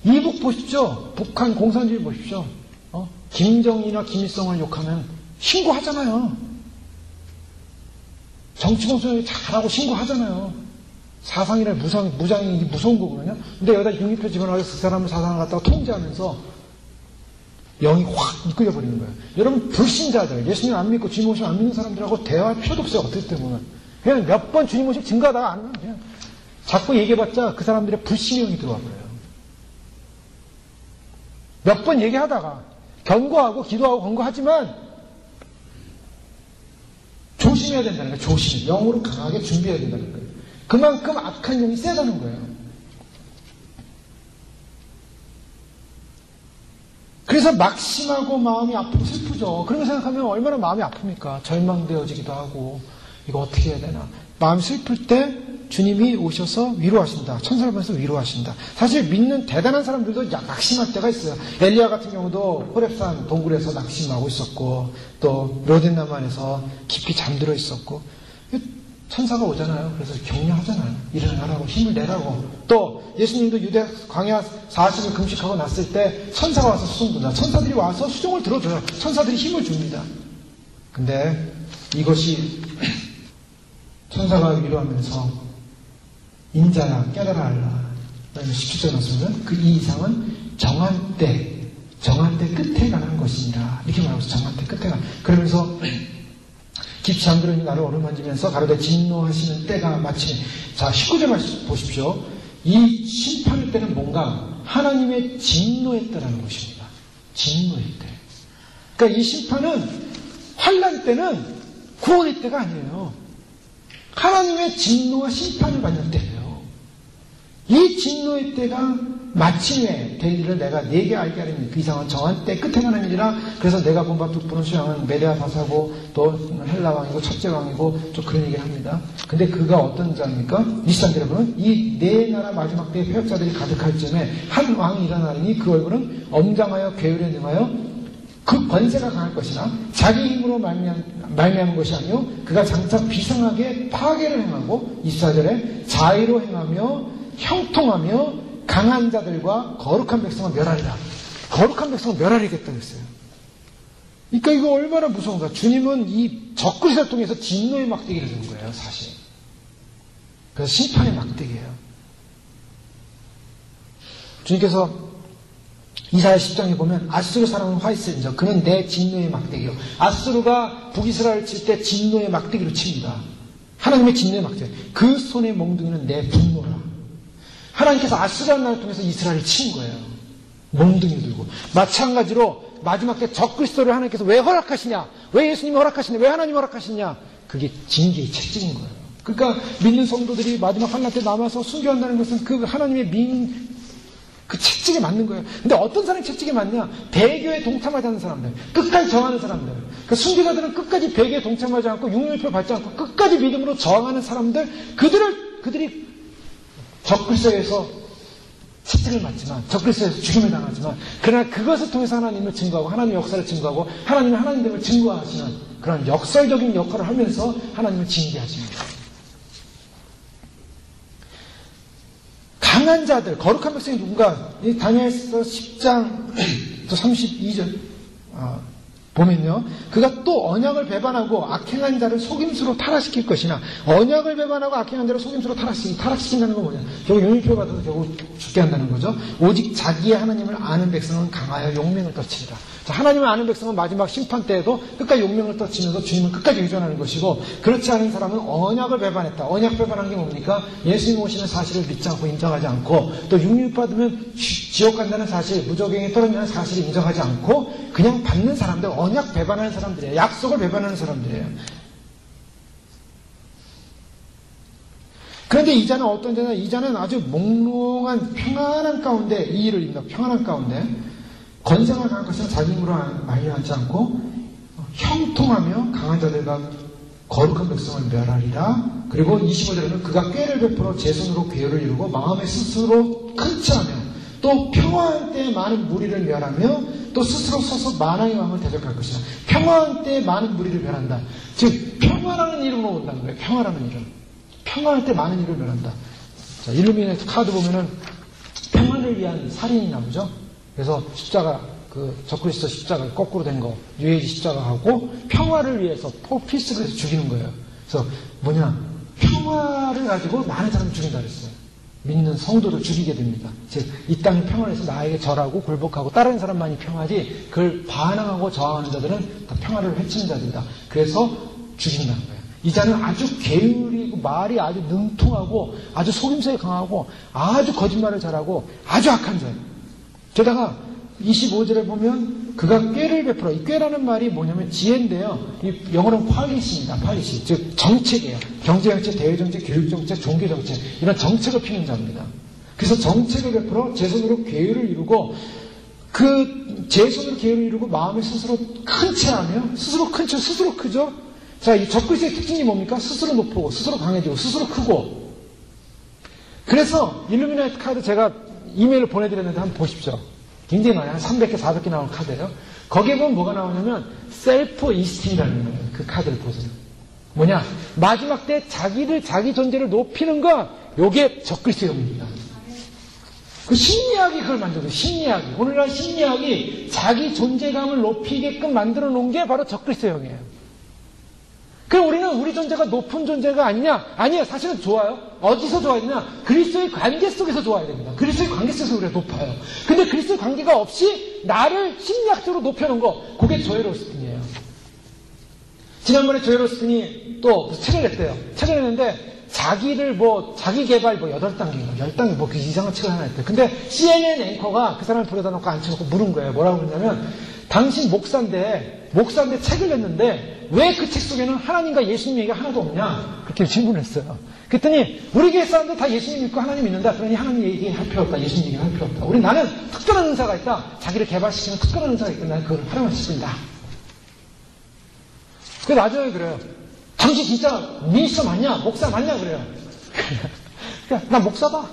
이북 보십시오. 북한 공산주의 보십시오. 김정일이나 김일성을 욕하면 신고하잖아요. 정치공천을 잘하고 신고하잖아요. 사상이나 무장이 무서운 거거든요. 근데 여기다 육류표 집어넣어서 그 사람을 사상을 갖다가 통제하면서 영이 확 이끌려 버리는 거예요. 여러분, 불신자들, 예수님 안 믿고 주님 오시면 안 믿는 사람들하고 대화할 필요도 없어요. 어떻게 때문에. 그냥 몇 번 주님 오시면 증거하다가 안 하면 그냥 자꾸 얘기해봤자 그 사람들의 불신의 영이 들어와 버려요. 몇 번 얘기하다가 경고하고 기도하고 권고하지만 조심해야 된다는 거예요. 조심. 영으로 강하게 준비해야 된다는 거예요. 그만큼 악한 영이 세다는 거예요. 그래서 막심하고 마음이 아프고 슬프죠. 그런 거 생각하면 얼마나 마음이 아픕니까? 절망되어지기도 하고 이거 어떻게 해야 되나. 마음이 슬플 때 주님이 오셔서 위로하신다. 천사를 보내서 위로하신다. 사실 믿는 대단한 사람들도 낙심할 때가 있어요. 엘리야 같은 경우도 호렙산 동굴에서 낙심하고 있었고, 또 로덴나만에서 깊이 잠들어 있었고, 천사가 오잖아요. 그래서 격려하잖아요. 일어나라고, 힘을 내라고. 또 예수님도 유대 광야 40일 금식하고 났을 때 천사가 와서 수종 든다. 천사들이 와서 수종을 들어줘요. 천사들이 힘을 줍니다. 근데 이것이 천사가 위로하면서 인자야 깨달아 알라. 17절 말씀은 그 이 이상은 정한 때 끝에 관한 것이니라. 이렇게 말하고 있어요. 정한 때 끝에 관한. 그러면서 깊이 잠들어 있는 나를 어루만지면서 가로되 진노하시는 때가 마침. 자, 19절 말씀 보십시오. 이 심판의 때는 뭔가 하나님의 진노의 때라는 것입니다. 진노의 때. 그러니까 이 심판은 환난 때는 구원의 때가 아니에요. 하나님의 진노와 심판을 받는 때예요. 이 진노의 때가 마침내 될 일을 내가 네게 알게 하리니 그 이상은 정한 때 끝에 가는 일이라. 그래서 내가 본바 두 분을 수양은 메데아 사사고 또 헬라 왕이고 첫째 왕이고 좀 그런 얘기를 합니다. 근데 그가 어떤 자입니까? 23절 여러분, 이 네 나라 마지막 때에 패역자들이 가득할 즈음에 한 왕이 일어나니 그 얼굴은 엄장하여 괴율에 능하여 그 권세가 강할 것이나 자기 힘으로 말미암은 것이 아니요 그가 장차 비상하게 파괴를 행하고 24절에 자의로 행하며 형통하며 강한 자들과 거룩한 백성을 멸하리라. 거룩한 백성을 멸하리겠다 그랬어요. 그러니까 이거 얼마나 무서운가. 주님은 이 적그리스도를 통해서 진노의 막대기를 든 거예요, 사실. 그래서 심판의 막대기예요. 주님께서 이사야 10장에 보면 아수르 사람은 화 있을지언정 그는 내 진노의 막대기요. 아수르가 북이스라엘을 칠 때 진노의 막대기로 칩니다. 하나님의 진노의 막대기. 그 손의 몽둥이는 내 분노라. 하나님께서 아수르라는 나라를 통해서 이스라엘을 친 거예요. 몽둥이를 들고. 마찬가지로 마지막 때 적그리스도를 하나님께서 왜 허락하시냐? 왜 예수님이 허락하시냐? 왜 하나님이 허락하시냐? 그게 징계의 채찍인 거예요. 그러니까 믿는 성도들이 마지막 환난 때 남아서 순교한다는 것은 그 하나님의 그 채찍에 맞는 거예요. 근데 어떤 사람이 채찍에 맞냐? 배교에 동참하지 않는 사람들, 끝까지 저항하는 사람들. 그러니까 순교자들은 끝까지 배교에 동참하지 않고 육류표 받지 않고 끝까지 믿음으로 저항하는 사람들, 그들이 적그리스도에서 채찍을 맞지만, 적그리스도에서 죽임을 당하지만, 그러나 그것을 통해서 하나님을 증거하고 하나님의 역사를 증거하고 하나님의 하나님됨을 증거하시는 그런 역설적인 역할을 하면서 하나님을 징계하십니다. 강한 자들, 거룩한 백성이 누군가? 이 다니엘서 10장 또 32절 보면요. 그가 또 언약을 배반하고 악행한 자를 속임수로 타락시킬 것이나 언약을 배반하고 악행한 자를 속임수로 타락시킨다는 건 뭐냐? 결국 용의표 받아서 결국 죽게 한다는 거죠. 오직 자기의 하나님을 아는 백성은 강하여 용맹을 떨치리라. 자, 하나님을 아는 백성은 마지막 심판 때에도 끝까지 용맹을 떨치면서 주님을 끝까지 의존하는 것이고, 그렇지 않은 사람은 언약을 배반했다. 언약 배반한 게 뭡니까? 예수님 오시는 사실을 믿지 않고 인정하지 않고, 또 육류 받으면 지옥 간다는 사실, 무적행에 떨어지는 사실을 인정하지 않고 그냥 받는 사람들, 언약 배반하는 사람들이에요. 약속을 배반하는 사람들이에요. 그런데 이 자는 어떤 자냐? 이 자는 아주 몽롱한 평안한 가운데 이 일을 입니다. 평안한 가운데 권세가 강한 것은 자기 힘으로 말려하지 않고 형통하며 강한 자들과 거룩한 백성을 멸하리라. 그리고 25절에는 그가 꾀를 베풀어 제 손으로 괴를 이루고 마음에 스스로 큰 체하며 또 평화한 때에 많은 무리를 멸하며 또 스스로 서서 만왕의 왕을 대적할 것이다. 평화한 때에 많은 무리를 멸한다. 즉 평화라는 이름으로 온다는 거예요. 평화라는 이름. 평화할 때 많은 일을 멸한다. 자, 일루미네이트 카드 보면은 평화를 위한 살인이 나오죠. 그래서 십자가, 적그리스도 십자가 거꾸로 된 거, 뉴에이지 십자가하고 평화를 위해서 피스를 해서 죽이는 거예요. 그래서 평화를 가지고 많은 사람을 죽인다 그랬어요. 믿는 성도도 죽이게 됩니다. 즉, 이 땅이 평화를 해서 나에게 절하고 굴복하고 따르는 사람만이 평화지, 그걸 반항하고 저항하는 자들은 다 평화를 해치는 자들이다. 그래서 죽인다는 거예요. 이 자는 아주 게으르고 말이 아주 능통하고 아주 속임수에 강하고 아주 거짓말을 잘하고 아주 악한 자예요. 게다가 25절에 보면 그가 꾀를 베풀어. 이 꾀라는 말이 뭐냐면 지혜인데요. 이 영어로는 퀄리시입니다. 퀄리시. 즉 정책이에요. 경제정책, 대외정책, 교육정책, 종교정책 이런 정책을 피는 자입니다. 그래서 정책을 베풀어 제 손으로 계율을 이루고 제 손으로 계율을 이루고 마음에 스스로 큰 체하며 스스로 큰 체, 스스로 크죠. 자, 이 적그리스도의 특징이 뭡니까? 스스로 높고 스스로 강해지고 스스로 크고. 그래서 일루미나이트 카드 제가 이메일을 보내드렸는데 한번 보십시오. 굉장히 많아요. 한 300개, 400개 나오는 카드예요. 거기에 보면 뭐가 나오냐면 셀프 이스틴이라는 거예요. 그 카드를 보세요. 뭐냐? 마지막 때 자기 존재를 높이는 거, 요게 적그리스도입니다. 그 심리학이 그걸 만들어요. 심리학이. 오늘날 심리학이 자기 존재감을 높이게끔 만들어 놓은 게 바로 적그리스도형이에요. 그럼 우리는 우리 존재가 높은 존재가 아니냐? 아니에요. 사실은 좋아요. 어디서 좋아야 되냐? 그리스도의 관계 속에서 좋아야 됩니다. 그리스도의 관계 속에서 우리가 높아요. 근데 그리스도의 관계가 없이 나를 심리학적으로 높여놓은 거, 그게 조엘 오스틴이에요. 지난번에 조엘 오스틴이 또 책을 냈대요. 책을 냈는데 자기 개발 8단계인가, 10단계 그 이상한 책을 하나 했대요. 근데 CNN 앵커가 그 사람을 불러다 놓고 앉혀놓고 물은 거예요. 뭐라고 그러냐면, 당신 목사인데 책을 냈는데, 왜 그 책 속에는 하나님과 예수님 얘기가 하나도 없냐? 그렇게 질문을 했어요. 그랬더니, 우리 교회 사람들 다 예수님 믿고 하나님 믿는다. 그러니 하나님 얘기할 필요 없다. 예수님 얘기할 필요 없다. 나는 특별한 은사가 있다. 자기를 개발시키는 특별한 은사가 있다. 나는 그걸 활용할 수 있다. 그 나중에 그래요. 당신 진짜 미니스터 맞냐? 목사 맞냐? 그래요. 그러니까 나 목사다.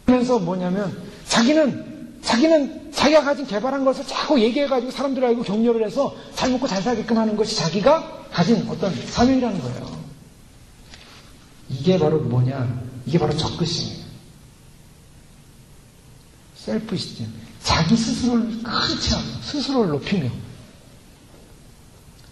그러면서 뭐냐면 자기는 자기가 가진 개발한 것을 자꾸 얘기해가지고 사람들 알고 격려를 해서 잘 먹고 잘 살게끔 하는 것이 자기가 가진 어떤 사명이라는 거예요. 이게 바로 뭐냐? 이게 바로 적그리스도예요. 셀프 이스템. 자기 스스로를 큰 체하고 스스로를 높이며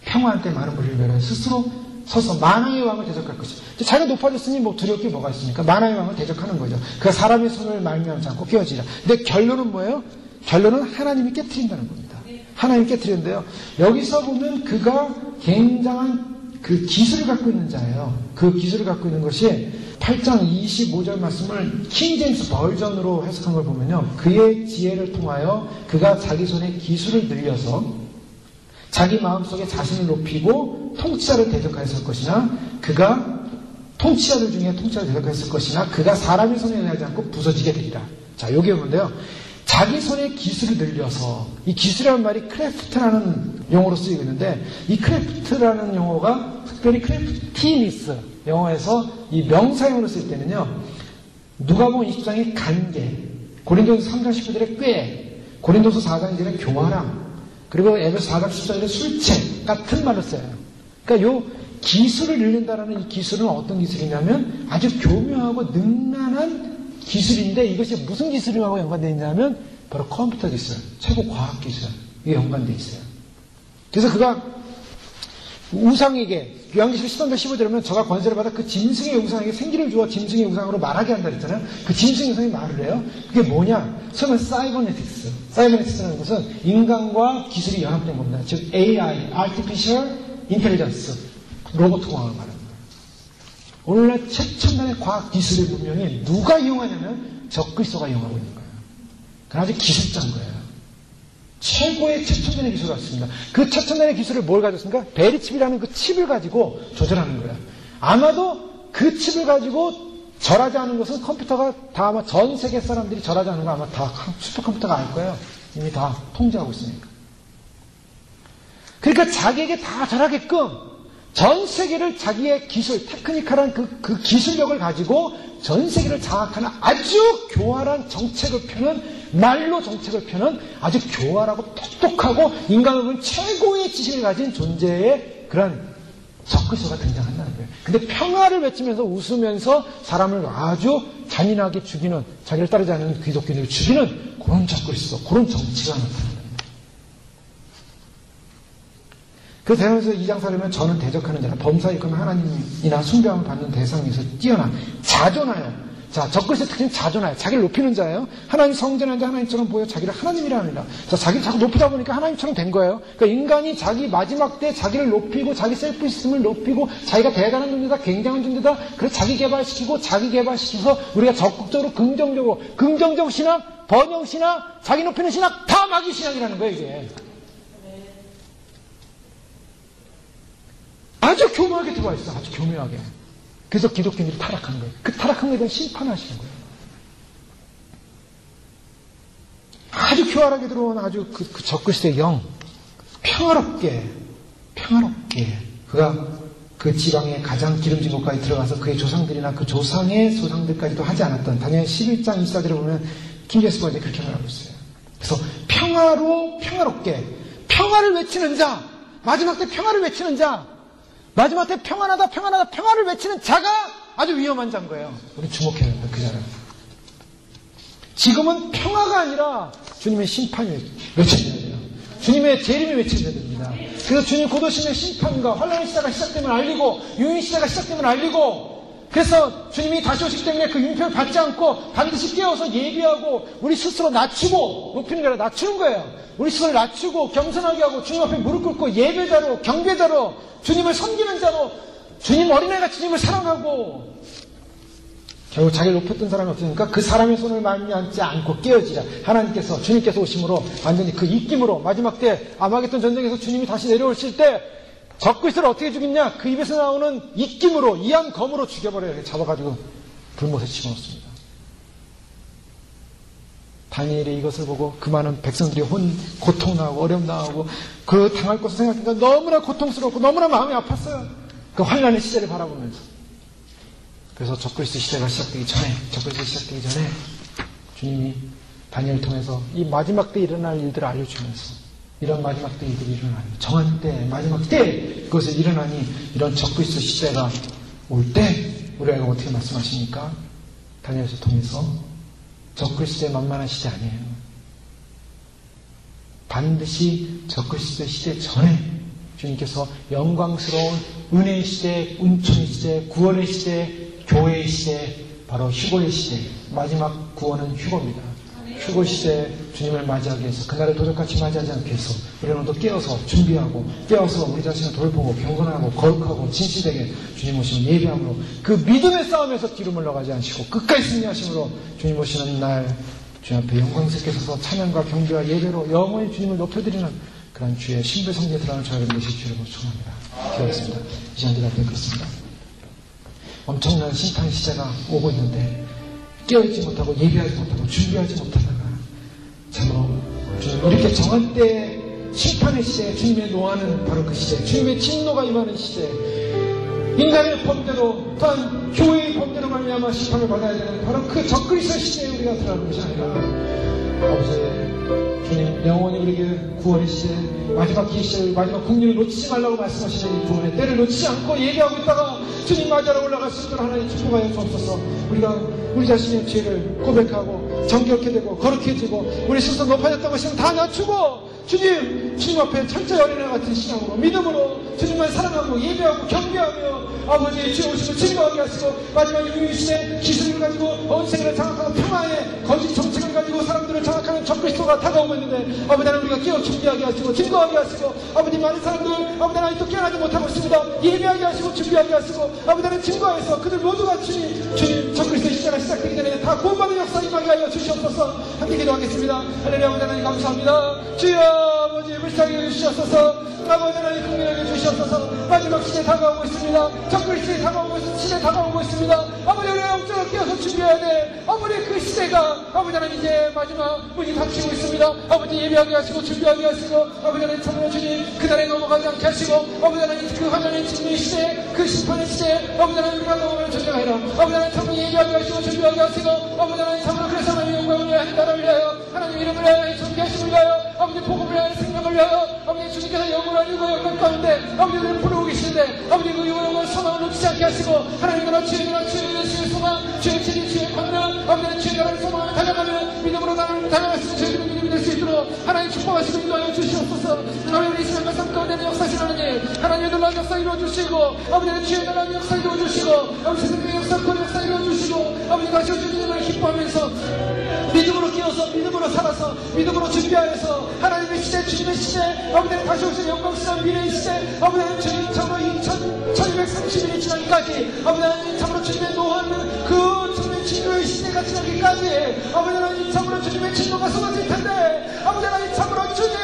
평화한테 많은 무리를 배려해 스스로 서서 만왕의 왕을 대적할 것이죠. 자기가 높아졌으니 두려울 게 뭐가 있습니까? 만왕의 왕을 대적하는 거죠. 그가 사람의 손을 말미암지 않고 깨어지라. 근데 결론은 뭐예요? 결론은 하나님이 깨트린다는 겁니다. 하나님이 깨트리는데요. 여기서 보면 그가 굉장한 그 기술을 갖고 있는 자예요. 그 기술을 갖고 있는 것이 8장 25절 말씀을 킹제임스 버전으로 해석한 걸 보면요. 그의 지혜를 통하여 그가 자기 손에 기술을 늘려서 자기 마음속에 자신을 높이고 통치자를 대적하였을 것이나 그가 통치자들 중에 통치자를 대적하였을 것이나 그가 사람의 손에 의하지 않고 부서지게 되리라. 자, 여기 보는데요. 자기 손에 기술을 늘려서 이 기술이라는 말이 크래프트라는 용어로 쓰이고 있는데 이 크래프트라는 용어가 특별히 크래프티니스 영어에서 이 명사용으로 쓸 때는요. 누가복음 20장의 간계, 고린도서 3장 10절의 꾀, 고린도서 4장 1절의 교활함, 그리고 에베소 4장 14절의 술책 같은 말을 써요. 그러니까 요 기술을 늘린다라는 이 기술은 어떤 기술이냐면 아주 교묘하고 능란한 기술인데 이것이 무슨 기술하고 연관되어 있냐면 바로 컴퓨터 기술, 최고 과학 기술 이게 연관되어 있어요. 그래서 그가 우상에게 요한계시록 13장 15절에 보면 저가 권세를 받아 그 짐승의 우상에게 생기를 주어 짐승의 우상으로 말하게 한다 그랬잖아요. 그 짐승의 우상이 말을 해요. 그게 뭐냐? 처음엔 사이버네틱스. 사이버네틱스라는 것은 인간과 기술이 연합된 겁니다. 즉 AI, Artificial Intelligence, 로봇 공학을 말하는 거예요. 오늘날 최첨단의 과학 기술의 문명이 누가 이용하냐면 적그리스도가 이용하고 있는 거예요. 그건 아주 기술자인 거예요. 최고의 최첨단의 기술을 갖습니다. 그 최첨단의 기술을 뭘 가졌습니까? 베리칩이라는 그 칩을 가지고 조절하는 거예요. 아마도 그 칩을 가지고 절하지 않은 것은 컴퓨터가 다 아마 전 세계 사람들이 절하지 않은 거 아마 다 슈퍼컴퓨터가 알 거예요. 이미 다 통제하고 있으니까. 그러니까 자기에게 다 절하게끔 전 세계를 자기의 기술, 테크니컬한 그 기술력을 가지고 전 세계를 장악하는 아주 교활한 정책을 펴는 말로 정책을 펴는 아주 교활하고 똑똑하고 인간을 보면 최고의 지식을 가진 존재의 그런 적그리스도가 등장한다는 거예요. 근데 평화를 외치면서 웃으면서 사람을 아주 잔인하게 죽이는 자기를 따르지 않는 귀족균을 죽이는 그런 적그리스도, 그런 정치가 나타난다. 그래서 대면서 2장 사려면 저는 대적하는 자라 범사일거나 하나님이나 숭배함을 받는 대상에서 뛰어난 자존하여. 자, 적그리스도의 특징은 자존하여. 자기를 높이는 자예요. 하나님 성전한 자 하나님처럼 보여 자기를 하나님이라 합니다. 자, 자기를 자꾸 높이다 보니까 하나님처럼 된 거예요. 그러니까 인간이 자기 마지막 때 자기를 높이고 자기 셀프이스템을 높이고 자기가 대단한 존재다, 굉장한 존재다. 그래서 자기 개발시키고 자기 개발시켜서 우리가 적극적으로 긍정적 신학, 번영 신학, 자기 높이는 신학 다 마귀 신학이라는 거예요, 이게. 아주 교묘하게 들어와 있어. 아주 교묘하게. 그래서 기독교인들이 타락한 거예요. 그 타락한 것에 대한 심판하시는 거예요. 아주 교활하게 들어온 아주 그 적그리스도의 영. 평화롭게 그가 그 지방의 가장 기름진 곳까지 들어가서 그의 조상들이나 그 조상의 조상들까지도 하지 않았던 다니엘 11장 24절에 보면 킹제임스 버전이 그렇게 말하고 있어요. 그래서 평화롭게 평화를 외치는 자, 마지막 때 평화를 외치는 자, 마지막 때 평안하다 평화를 외치는 자가 아주 위험한 자인 거예요. 우리 주목해야 됩니다. 그 자는. 지금은 평화가 아니라 주님의 심판이 외쳐져야 돼요. 주님의 재림이 외쳐져야 됩니다. 그래서 주님 곧 오시는 심판과 환란의 시대가 시작됨을 알리고 유인 시대가 시작됨을 알리고 그래서 주님이 다시 오시기 때문에 그 융표를 받지 않고 반드시 깨어서 예비하고 우리 스스로 낮추고, 높이는 게 아니라 낮추는 거예요. 우리 스스로 낮추고 겸손하게 하고 주님 앞에 무릎 꿇고 예배자로, 경배자로, 주님을 섬기는 자로, 주님 어린애가 주님을 사랑하고, 결국 자기를 높였던 사람이 없으니까 그 사람의 손을 만지지 않고 깨어지자. 하나님께서, 주님께서 오심으로 완전히 그 입김으로 마지막 때 아마겟돈 전쟁에서 주님이 다시 내려오실 때 적그리스도를 어떻게 죽이냐? 그 입에서 나오는 입김으로, 이한 검으로 죽여버려요. 잡아가지고 불못에 집어넣습니다. 다니엘이 이것을 보고 그 많은 백성들이 고통나고 어려움당하고 그 당할 것을 생각하니까 너무나 고통스럽고 너무나 마음이 아팠어요. 그 환란의 시대를 바라보면서. 그래서 적그리스도 시대가 시작되기 전에 주님이 다니엘을 통해서 이 마지막 때 일어날 일들을 알려주면서 이런 마지막 때 일들이 일어나니 정한 때 마지막 때 그것을 일어나니 이런 적그리스도 시대가 올 때 우리가 어떻게 말씀하십니까? 다니엘서 통해서 적그리스도의 만만한 시대 아니에요. 반드시 적그리스도 시대 전에 주님께서 영광스러운 은혜의 시대, 은총의 시대, 구원의 시대, 교회의 시대, 바로 휴거의 시대, 마지막 구원은 휴거입니다. 휴거 시대에 주님을 맞이하기 위해서 그날을 도적같이 맞이하지 않기 위해서 우리는 또 깨어서 준비하고 깨어서 우리 자신을 돌보고 경건하고 거룩하고 진실되게 주님 오시는 예배함으로 그 믿음의 싸움에서 뒤로 물러가지 않으시고 끝까지 승리하심으로 주님 오시는 날 주님 앞에 영광스럽게 서서 찬양과 경배와 예배로 영원히 주님을 높여드리는 그런 주의 신비 성지에 들어가는 저희를 되실 주를 축원합니다. 기도하겠습니다. 이 시간 기도할 때 그렇습니다. 엄청난 심판 시대가 오고 있는데 깨어있지 못하고 예배하지 못하고 준비하지 못하다가 참으로 주님 이렇게 정한 때 심판의 시대, 주님의 노하는 바로 그 시대, 주님의 진노가 임하는 시대, 인간의 범대로 또한 교회의 범대로 말미암아 심판을 받아야 되는 바로 그 적그리스도 시대에 우리가 들어가는 것이 아니라 아버지 주님 영원히 우리에게 구원의 시대, 마지막 기회 시대, 마지막 국리를 놓치지 말라고 말씀하시는 이 구원의 때를 놓치지 않고 예배하고 있다가 주님 맞이하러 올라갈 수 있도록 하나님 축복하여 주옵소서. 우리가 우리 자신의 죄를 고백하고 정결케 되고 거룩해지고 우리 스스로 높아졌던 것이면 다 낮추고 주님 앞에 천재 어린애 같은 신앙으로 믿음으로 주님만 사랑하고 예배하고 경배하며 아버지의 주의 오심을 증거하게 하시고 마지막 유의 시대 기술을 가지고 언생을 장악하고 평화의 거짓 정책을 가지고 사람들을 장악하는 적그리스도가 다가오고 있는데 아버지 하나님 우리가 깨어 준비하게 하시고 증거하게 하시고 아버지 많은 사람들 아버지 하나님 또 깨어나지 못하고 있습니다. 예배하게 하시고 준비하게 하시고 아버지 하나님 증거해서 그들 모두가 주님 적그리스도 시대가 시작되기 전에 다 구원받는 역사 임하게 하여 주시옵소서. 함께 기도하겠습니다. 할렐루야. 아버지 하나님 감사합니다. 주여 아버지 불쌍히 주시옵소서. 아버지 하나님 긍휼하게 주시옵소서. 마지막 시대 다가오고 있습니다. 적그리스도에 다가오고 있습니다. 시대 다가오고 있습니다. 아버지 우리가 영적으로 깨어서 준비해야 돼. 아버지 그 시대가 아버지 하나님 이제 마지막 문이 닫히고 있습니다. 아버지 예배하게 하시고 준비하게 하시고 아버지 하나님 참으로 주님 그날에 넘어가지 않게 하시고 아버지 하나님 그 환란의 진노의 시대 그 심판의 시대 아버지 하나님 우리가 넘어가면 전쟁하리라. 아버지 하나님 참으로 예배하게 하시고 준비하게 하시고 아버지 하나님 참으로 그래서 하나님 영광을 위하여 나라를 위하여 하나님 이름을 위하여 존귀하심을 위하여 아버지 복음을 위하여 생명을 위하여 아버지 주님께서 영원을 알리고 영광 가운데 아버지 우리를 부르고 계시는데 아버지 그 영원을 소망을 놓치지 않게 하시고 하나님 나라 주의 소망 주의 진리 주의 권능 아버지 주의 나라를 소망하며 달려가며 믿음으로 달려갈 수 있는 저희들의 믿음이 될 수 있도록 하나님 축복하시고 인도하여 주시옵소서. 아버지 우리 이 시간과 삶 가운데 역사하신 하나님의 놀라운 역사 이루어주시고 아버지 주의 나라의 역사 이루어주시고 아버지 세상의 역사 그 역사 이루어주시고 아버지 다시 오신 주님을 기뻐하면서 믿음으로 끼어서 믿음으로 살아서 믿음으로 준비하여서 하나님의 시대 주님의 시대 아버지 다시 오신 영광스러운 미래의 시대 아버지 주님 참으로 1230일이 지나기까지 아버지 하나님 참으로 주님의 노하는 그 주님의 진노의 시대가 지나기까지 아버지 하나님 참으로 주님의 진노가 쏟아질 텐데 아버지 하나님 참으로 주님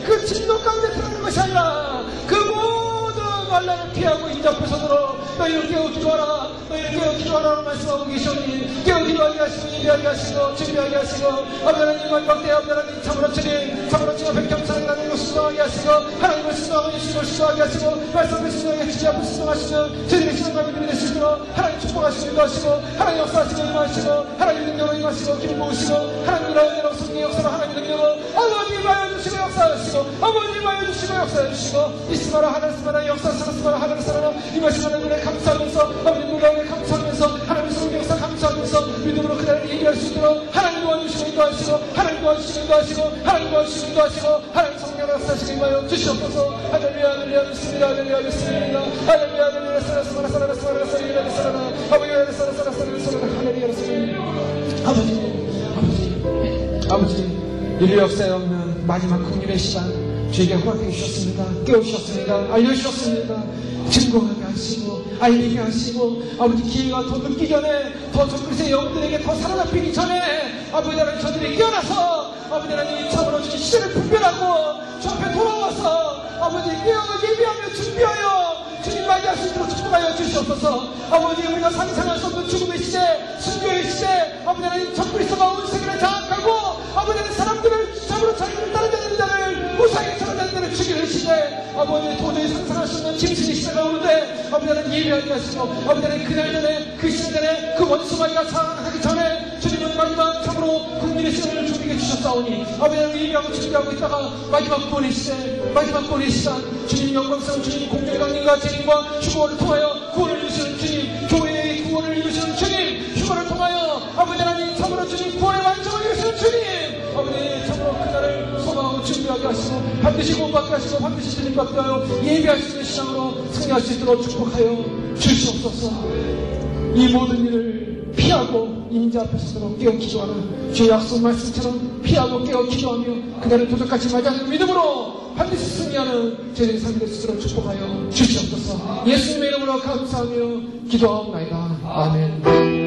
그 진노 가운데 들어가는 것이 아니라 그 모든 환난을 피하고 인접해 손으로 너희를 깨어 기도하라 너희를 깨어 기도하라고 말씀하고 계시오니 깨어 기도하게 하시고 예배하게 하시고 준비하게 하시고 아버지 하나님 마지막 때 아버지 하나님 참으로 주님 백경사를 나누고 순종하게 하시고 하나님을 순종하고 예수님을 순종하게 하시고 말씀을 순종하게 주지 앞을 순종하시는 주님의 신앙과 믿음이 될 수 있도록 하나님 축복하시고 인도하시고 하나님 역사하시고 임하시고 하나님 능력으로 임하시고 기름 부으시고 하나님 나라의 성령의 역사로 하나님 능력으로 아버님 하여 주시고 역사하시고 아버님 하여 주시고 역사해 주시고 이스마라 하늘스마라 역사스마라 하늘스마라 임하시는 은혜 감사하면서 아버님 놀라운 은혜 감사하면서 하나님의 성령 역사 감사하면서 믿음으로 그날을 얘기할 수 있도록 하나님 도와주시고 인도하시고 하나님 도와주시고 인도하시고 하나님 도와주시고 인도하시고 하나님 성령 역사하시고 임하여 주시옵소서. 할렐루야 할렐루야 믿습니다 할렐루야 믿습니다 할렐루야 할렐루야 사라스마라 아버지 인류 역사에 없는 마지막 국률의 시간 저에게 허락해 주셨습니다. 깨우셨습니다. 알려주셨습니다. 증거하게 하시고 알리게 하시고 아버지 기회가 더 늦기 전에 더 저그리스의 영들에게 더 살아납히기 전에 아버지 하나님 저들이 깨어나서 아버지 하나님 참으로 주신 시대를 분별하고 주 앞에 돌아와서 아버지 깨어나 예비하며 준비하여 주님 맞이할 수 있도록 축복하여 주시옵소서. 아버지 우리가 상상할 수 없는 죽음의 시대 순교의 시대 아버지 하나님 저그리스가 온 세계를 장악하고 아버지 하나님 사람들을 참으로 자기를 따라다니는 자를 무사하게 찾아다니는 자를 죽이는 시대 아버지 도저히 상상할 수 없는 짐승의 시대가 오는데 아버지 하나님 예비하게 하시고 아버지 하나님 그날 전에 그 시간 전에 그 원수마귀가 장악하기 전에 주님은 마지막 참으로 국민의 시간을 준비해 주셨사오니 아버지 하나님 예비하고 준비하고 있다가 마지막 구원의 시대 마지막 구원의 시간 주님 영광스러운 주님 공명의 강림과 재림과 휴거를 통하여 구원을 이루시는 주님 교회의 구원을 이루시는 주님 휴거를 통하여 아버지 하나님 참으로 주님 구원의 완성을 이루시는 주님 아버지 참으로 그날을 소망하고 준비하게 하시고 반드시 구원받게 하시고 반드시 주님받게 하여 예비할 수 있는 시장으로 승리할 수 있도록 축복하여 주시옵소서. 이 모든 일을 피하고 임자 앞에 서도록 깨어 기도하는 주의 약속 말씀처럼 피하고 깨어 기도하며 그날을 도적같이 맞이하는 믿음으로 반드시 승리하는 저희의 삶이 될 수 있도록 축복하여 주시옵소서. 예수님의 이름으로 감사하며 기도하옵나이다. 아멘.